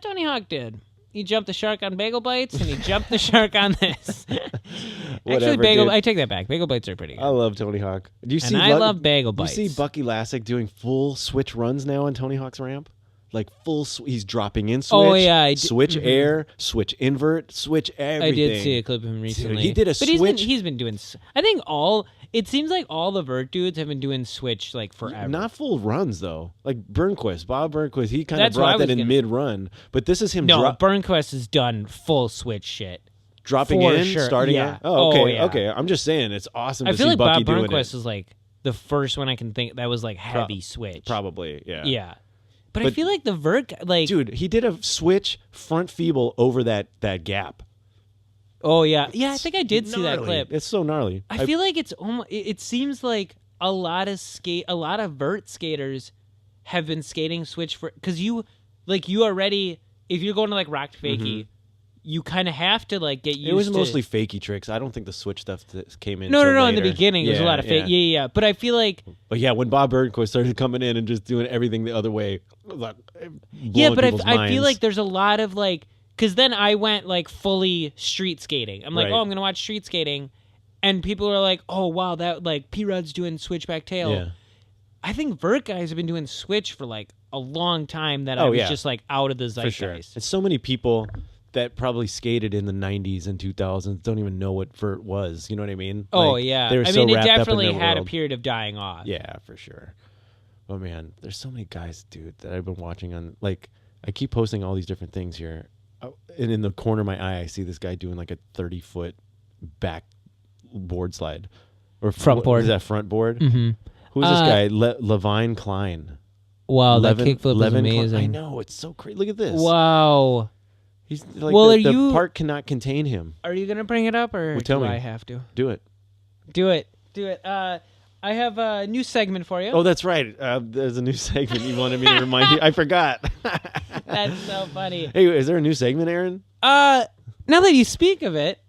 S2: Tony Hawk did. He jumped the shark on Bagel Bites, and he jumped the shark on this. Actually, I take that back. Bagel Bites are pretty good.
S1: I love Tony Hawk.
S2: I love Bagel Bites.
S1: You see Bucky Lasek doing full switch runs now on Tony Hawk's ramp? Like he's dropping in switch, switch air, switch invert, switch everything.
S2: I did see a clip of him recently.
S1: Dude, he did a switch.
S2: He's been doing. I think it seems like all the vert dudes have been doing switch like forever.
S1: Not full runs though. Like Bob Burnquist, he kind of brought that in mid run. But this is him.
S2: No, Burnquist has done full switch shit.
S1: Dropping
S2: for
S1: in,
S2: sure.
S1: starting
S2: yeah.
S1: out. Oh, okay,
S2: yeah.
S1: okay. I'm just saying it's awesome to
S2: I feel
S1: see
S2: like
S1: Bucky
S2: Bob
S1: doing
S2: Burnquist
S1: it.
S2: is like the first one I can think that was like heavy switch.
S1: Probably, yeah.
S2: Yeah. But I feel like the vert, like...
S1: Dude, he did a switch front feeble over that gap.
S2: Oh, yeah. Yeah, I think I did see that clip.
S1: It's so gnarly.
S2: I feel like it's almost... It seems like a lot of vert skaters have been skating switch for... Because you already... If you're going to, like, rock fakie, you kind of have to, like, get used to...
S1: It was mostly fakie tricks. I don't think the switch stuff came in
S2: No,
S1: later.
S2: in the beginning, there was a lot of fake... Yeah. But I feel like...
S1: But yeah, when Bob Burnquist started coming in and just doing everything the other way... Like,
S2: but I feel like there's a lot of, like... Because then I went, like, fully street skating. I'm like, I'm going to watch street skating. And people are like, oh, wow, that, like, P-Rod's doing switchback tail.
S1: Yeah.
S2: I think vert guys have been doing switch for, like, a long time that I was just, like, out of the zeitgeist.
S1: For sure. And so many people... that probably skated in the 90s and 2000s don't even know what vert was. You know what I mean?
S2: Oh, yeah.
S1: They were
S2: it
S1: wrapped
S2: definitely
S1: up in
S2: had
S1: world.
S2: a period of dying off.
S1: Yeah, for sure. Oh man, there's so many guys, dude, that I've been watching on. Like, I keep posting all these different things here, and in the corner of my eye, I see this guy doing like a 30-foot back board slide, or
S2: front board.
S1: Is that front board?
S2: Mm-hmm.
S1: Who's this guy? Levine Klein.
S2: Wow, that kickflip is amazing.
S1: I know, it's so crazy. Look at this.
S2: Wow.
S1: He's like,
S2: well,
S1: the park cannot contain him.
S2: Are you gonna bring it up, or
S1: do
S2: I have to?
S1: Do it.
S2: Do it. I have a new segment for you.
S1: Oh, that's right. There's a new segment you wanted me to remind you. I forgot.
S2: That's so funny.
S1: Hey, is there a new segment, Aaron?
S2: Now that you speak of it,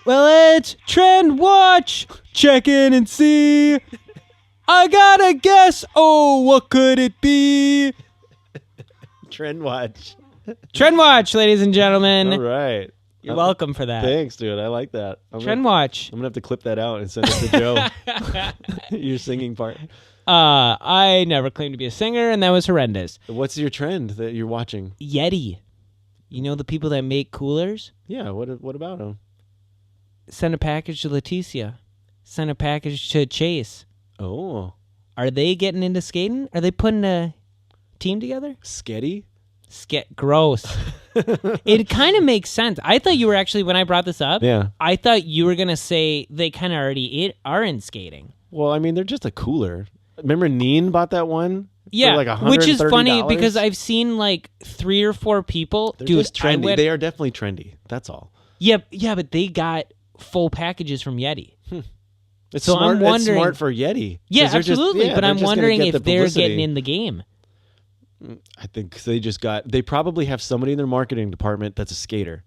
S2: well, it's Trend Watch. Check in and see. I gotta guess. Oh, what could it be?
S1: Trend Watch.
S2: Trend Watch, ladies and gentlemen.
S1: All right.
S2: You're welcome for that.
S1: Thanks, dude. I like that.
S2: Trend Watch.
S1: I'm going to have to clip that out and send it to Joe. Your singing part.
S2: I never claimed to be a singer, and that was horrendous.
S1: What's your trend that you're watching?
S2: Yeti. You know the people that make coolers?
S1: Yeah, what about them?
S2: Send a package to Leticia. Send a package to Chase.
S1: Oh.
S2: Are they getting into skating? Are they putting a team together?
S1: Sketty?
S2: Gross. It kind of makes sense. I thought you were actually, when I brought this up, I thought you were going to say they kind of already are in skating.
S1: Well, I mean, they're just a cooler. Remember Neen bought that one?
S2: Yeah,
S1: for like
S2: which is funny because I've seen like 3 or 4 people.
S1: They're just trendy. They are definitely trendy. That's all.
S2: Yeah, but they got full packages from Yeti.
S1: It's smart.
S2: I'm wondering,
S1: it's smart for Yeti.
S2: Yeah, absolutely. But I'm wondering if they're getting in the game.
S1: I think they probably have somebody in their marketing department that's a skater.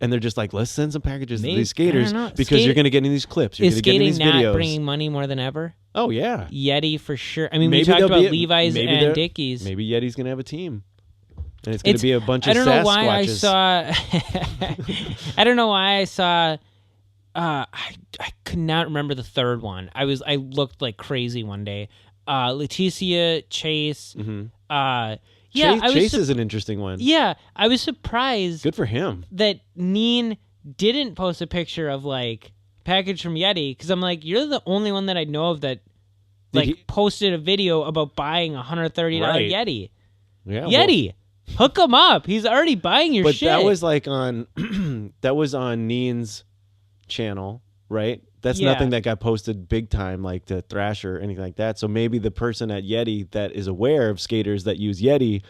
S1: And they're just like, let's send some packages to these skaters because you're going to get in these clips. You're going to get in these videos. Is skating not
S2: bringing money more than ever?
S1: Oh, yeah.
S2: Yeti for sure. I mean, we talked about Levi's and Dickies.
S1: Maybe Yeti's going to have a team. And it's going to be a bunch of Sasquatches.
S2: I don't know why I saw... I could not remember the third one. I looked like crazy one day. Leticia, Chase...
S1: Mm-hmm.
S2: Chase
S1: is an interesting one.
S2: Yeah, I was surprised.
S1: Good for him.
S2: That Neen didn't post a picture of like package from Yeti because I'm like, you're the only one that I know of that posted a video about buying $130 Yeti. Yeah, Yeti, hook him up. He's already buying your shit.
S1: But that was like on that was on Neen's channel, right? That's nothing that got posted big time like to Thrasher or anything like that. So maybe the person at Yeti that is aware of skaters that use Yeti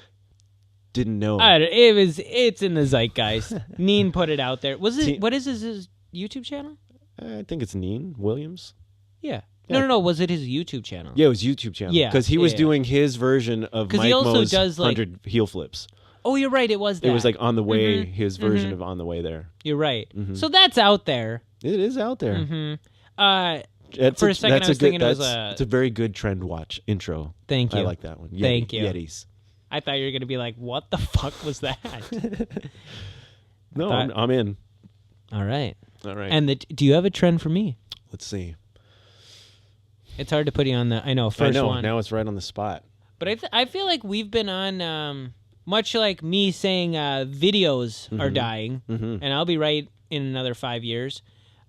S1: didn't know.
S2: It's in the zeitgeist. Neen put it out there. What is his YouTube channel?
S1: I think it's Neen Williams.
S2: Yeah. No. Was it his YouTube channel?
S1: Yeah, it was YouTube channel. Yeah. Because he was doing his version of Mike Mo's 100 heel flips.
S2: Oh, you're right. It was that.
S1: It was like on the way, his version of On the Way There.
S2: You're right. Mm-hmm. So that's out there.
S1: It is out there.
S2: Mm-hmm. For a second, I was thinking it was
S1: it's a very good Trend Watch intro.
S2: Thank you.
S1: I like that one.
S2: Thank you.
S1: Yetis.
S2: I thought you were going to be like, what the fuck was that?
S1: No, I'm in.
S2: All right.
S1: And
S2: do you have a trend for me?
S1: Let's see.
S2: It's hard to put you on the, first one.
S1: Now it's right on the spot.
S2: But I feel like we've been on, much like me saying videos are dying, and I'll be right in another 5 years.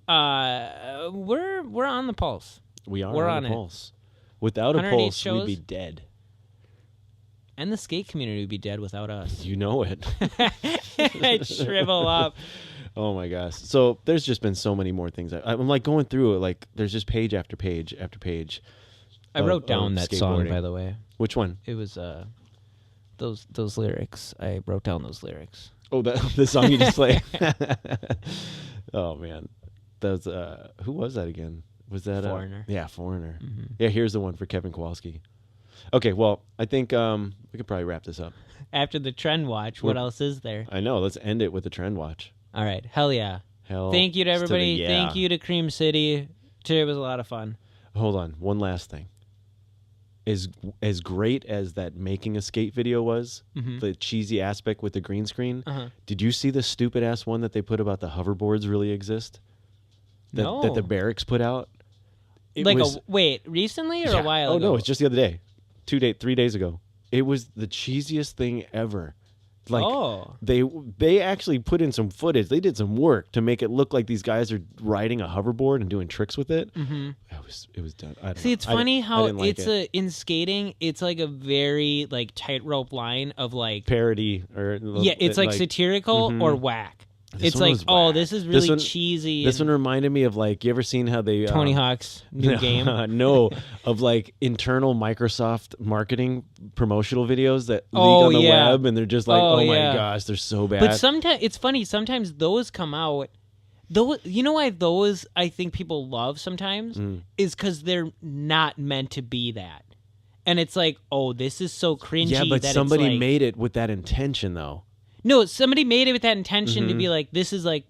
S2: We're on the pulse.
S1: We're on the pulse. Without a pulse, shows, we'd be dead.
S2: And the skate community would be dead without us.
S1: You know it.
S2: I'd shrivel up.
S1: Oh my gosh. So there's just been so many more things. I'm like going through it. Like there's just page after page after page.
S2: I wrote down that song, by the way.
S1: Which one?
S2: It was those lyrics. I wrote down those lyrics.
S1: Oh, the song you just played. Oh man. That was, who was that again? Was that
S2: Foreigner?
S1: Yeah, Foreigner. Mm-hmm. Yeah, here's the one for Kevin Kowalski. Okay, well, I think we could probably wrap this up.
S2: After the Trend Watch, what else is there?
S1: I know. Let's end it with the Trend Watch.
S2: All right. Hell yeah. Thank you to everybody. Thank you to Cream City. Today was a lot of fun.
S1: Hold on. One last thing. As great as that making a skate video was, the cheesy aspect with the green screen, did you see the stupid ass one that they put about the hoverboards really exist? That the barracks put out?
S2: Wait, recently or a while ago?
S1: Oh, no, it's just the other day. 3 days ago. It was the cheesiest thing ever. Like they actually put in some footage. They did some work to make it look like these guys are riding a hoverboard and doing tricks with it.
S2: Mm-hmm.
S1: It was done. I don't
S2: See,
S1: know.
S2: it's funny how
S1: like
S2: in skating, it's like a very like tightrope line of like
S1: parody or
S2: it's like satirical or whack. It's like, oh, this is really cheesy.
S1: This one reminded me of like, you ever seen how they
S2: Tony Hawk's new game?
S1: No, of like internal Microsoft marketing promotional videos that leak on the web, and they're just like, oh my gosh, they're so bad.
S2: But sometimes it's funny. Sometimes those come out. You know why those I think people love sometimes is because they're not meant to be that, and it's like, oh, this is so cringy.
S1: Yeah, but
S2: that
S1: somebody
S2: it's like,
S1: made it with that intention, though.
S2: No, somebody made it with that intention to be like, this is like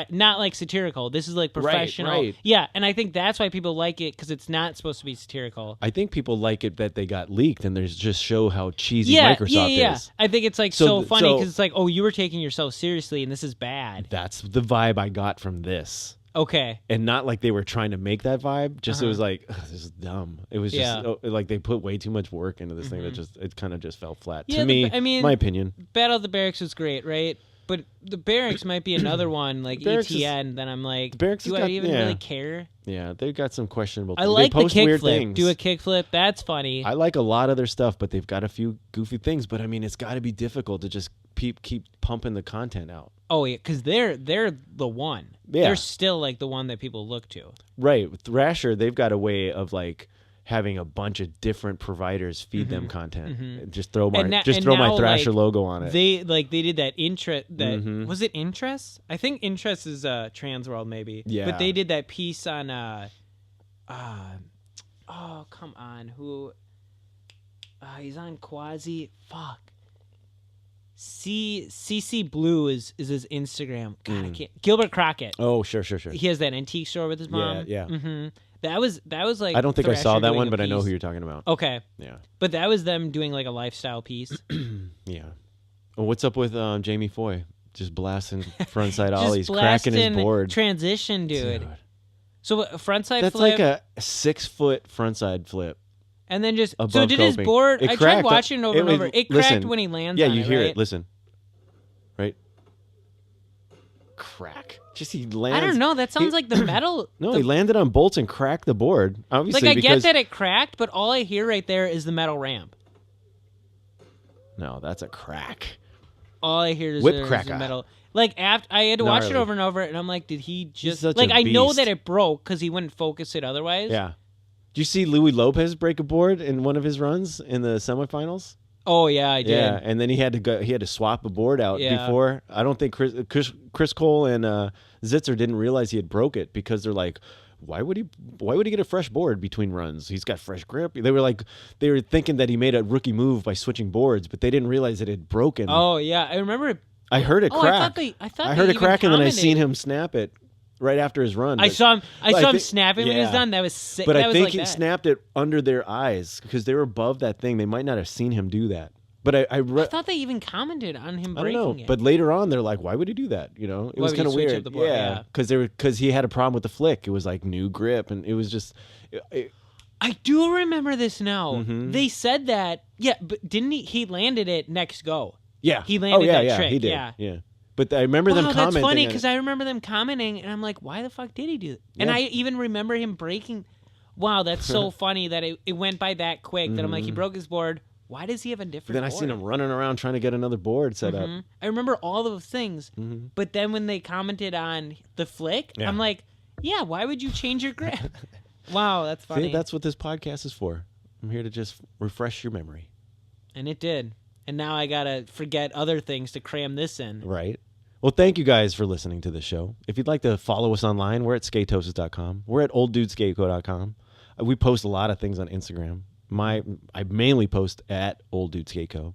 S2: not like satirical. This is like professional.
S1: Right.
S2: Yeah, and I think that's why people like it, because it's not supposed to be satirical.
S1: I think people like it that they got leaked, and they just show how cheesy Microsoft is.
S2: I think it's like so funny because it's like, oh, you were taking yourself seriously, and this is bad.
S1: That's the vibe I got from this.
S2: Okay.
S1: And not like they were trying to make that vibe. Just it was like, this is dumb. It was just like they put way too much work into this thing that it kind of just fell flat. To me, I mean, my opinion.
S2: Battle of the Barracks was great, right? But the Barracks might be another one, like ETN, then I'm like, do I even really care?
S1: Yeah, they've got some questionable things.
S2: I like the
S1: kickflip.
S2: Do a kickflip. That's funny.
S1: I like a lot of their stuff, but they've got a few goofy things. But I mean, it's got to be difficult to just keep pumping the content out.
S2: Oh yeah, because they're the one. Yeah. They're still like the one that people look to.
S1: Right. With Thrasher, they've got a way of like having a bunch of different providers feed them content. Just throw my Thrasher logo on it.
S2: They did that interest. That was it. Interest. I think Interest is Trans World maybe.
S1: Yeah.
S2: But they did that piece on. Oh come on, who? He's on Quasi. Fuck. CC Blue is his Instagram. God, I can't. Gilbert Crockett.
S1: Oh, sure.
S2: He has that antique store with his mom.
S1: Yeah.
S2: Mm-hmm. That was like.
S1: I don't think I saw that one, but
S2: piece.
S1: I know who you're talking about.
S2: Okay.
S1: Yeah.
S2: But that was them doing like a lifestyle piece.
S1: Yeah. Well, what's up with Jamie Foy? Just blasting frontside ollies, cracking his board.
S2: Transition, dude. So frontside
S1: That's
S2: flip.
S1: That's like a 6-foot frontside flip.
S2: And then just
S1: above
S2: so did
S1: coping.
S2: His board.
S1: I
S2: tried watching it over and over. It cracked
S1: listen,
S2: when he lands.
S1: Yeah,
S2: on
S1: you hear
S2: right?
S1: it. Listen, crack. Just he lands.
S2: I don't know. That sounds like the metal.
S1: No, he landed on bolts and cracked the board. Obviously,
S2: like I get that it cracked, but all I hear right there is the metal ramp.
S1: No, that's a crack.
S2: All I hear is
S1: whip cracker.
S2: Metal. Like after I had to watch it over and over, and I'm like, did he just like? I know that it broke because he wouldn't focus it otherwise.
S1: Yeah. Did you see Louis Lopez break a board in one of his runs in the semifinals?
S2: Oh yeah, I did.
S1: Yeah, and then he had to swap a board out before. I don't think Chris Cole and Zitzer didn't realize he had broke it because they're like, why would he get a fresh board between runs? He's got fresh grip. They were thinking that he made a rookie move by switching boards, but they didn't realize it had broken.
S2: Oh yeah, I remember.
S1: I heard it crack. I heard it crack, and then I seen him snap it right after his run.
S2: I saw him snapping when he was done. That was sick.
S1: But
S2: I
S1: think he snapped it under their eyes because they were above that thing. They might not have seen him do that. But I
S2: thought they even commented on him breaking
S1: I don't know.
S2: it.
S1: But later on, they're like, "Why would he do that?" You know, it was kind of weird. Yeah, because he had a problem with the flick. It was like new grip, and it was just.
S2: I do remember this now.
S1: Mm-hmm.
S2: They said that. Yeah, but didn't he? He landed it next go.
S1: Yeah,
S2: he landed that trick.
S1: He did. Yeah. But I remember them commenting.
S2: That's funny because I remember them commenting, and I'm like, why the fuck did he do that? And I even remember him breaking. Wow, that's so funny that it went by that quick that I'm like, he broke his board. Why does he have a different board?
S1: Then I seen him running around trying to get another board set up.
S2: I remember all those things. But then when they commented on the flick, I'm like, yeah, why would you change your grip? Wow, that's funny.
S1: See, that's what this podcast is for. I'm here to just refresh your memory.
S2: And it did. And now I got to forget other things to cram this in.
S1: Right. Well, thank you guys for listening to the show. If you'd like to follow us online, we're at skatosis.com. We're at olddudeskateko.com. We post a lot of things on Instagram. I mainly post at olddudeskateko.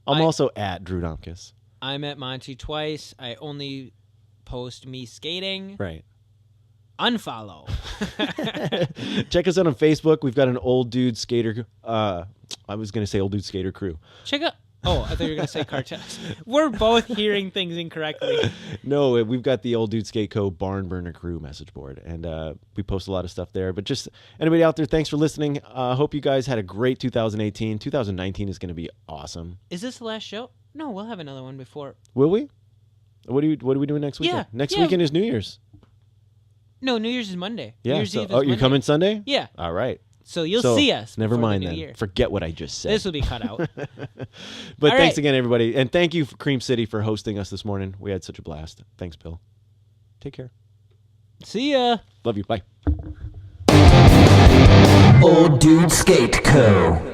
S1: I'm also at Drew Domkis.
S2: I'm at Monty Twice. I only post me skating.
S1: Right.
S2: Unfollow.
S1: Check us out on Facebook. We've got an Old Dude Skater. I was going to say Old Dude Skater Crew.
S2: Check out. Oh, I thought you were going to say cartels. We're both hearing things incorrectly.
S1: No, we've got the Old Dude Skate Co. Barn Burner Crew message board, and we post a lot of stuff there. But just anybody out there, thanks for listening. Hope you guys had a great 2018. 2019 is going to be awesome.
S2: Is this the last show? No, we'll have another one before.
S1: Will we? What are we doing next weekend? Next weekend is New Year's.
S2: No, New Year's is Monday.
S1: Yeah.
S2: New Year's Eve is
S1: you're
S2: Monday.
S1: coming Sunday?
S2: Yeah.
S1: All right.
S2: So you'll see us.
S1: Never mind
S2: the
S1: then.
S2: Year.
S1: Forget what I just said.
S2: This will be cut out.
S1: But thanks again, everybody. And thank you, Cream City, for hosting us this morning. We had such a blast. Thanks, Bill. Take care.
S2: See ya.
S1: Love you. Bye.
S3: Old Dude Skate Co.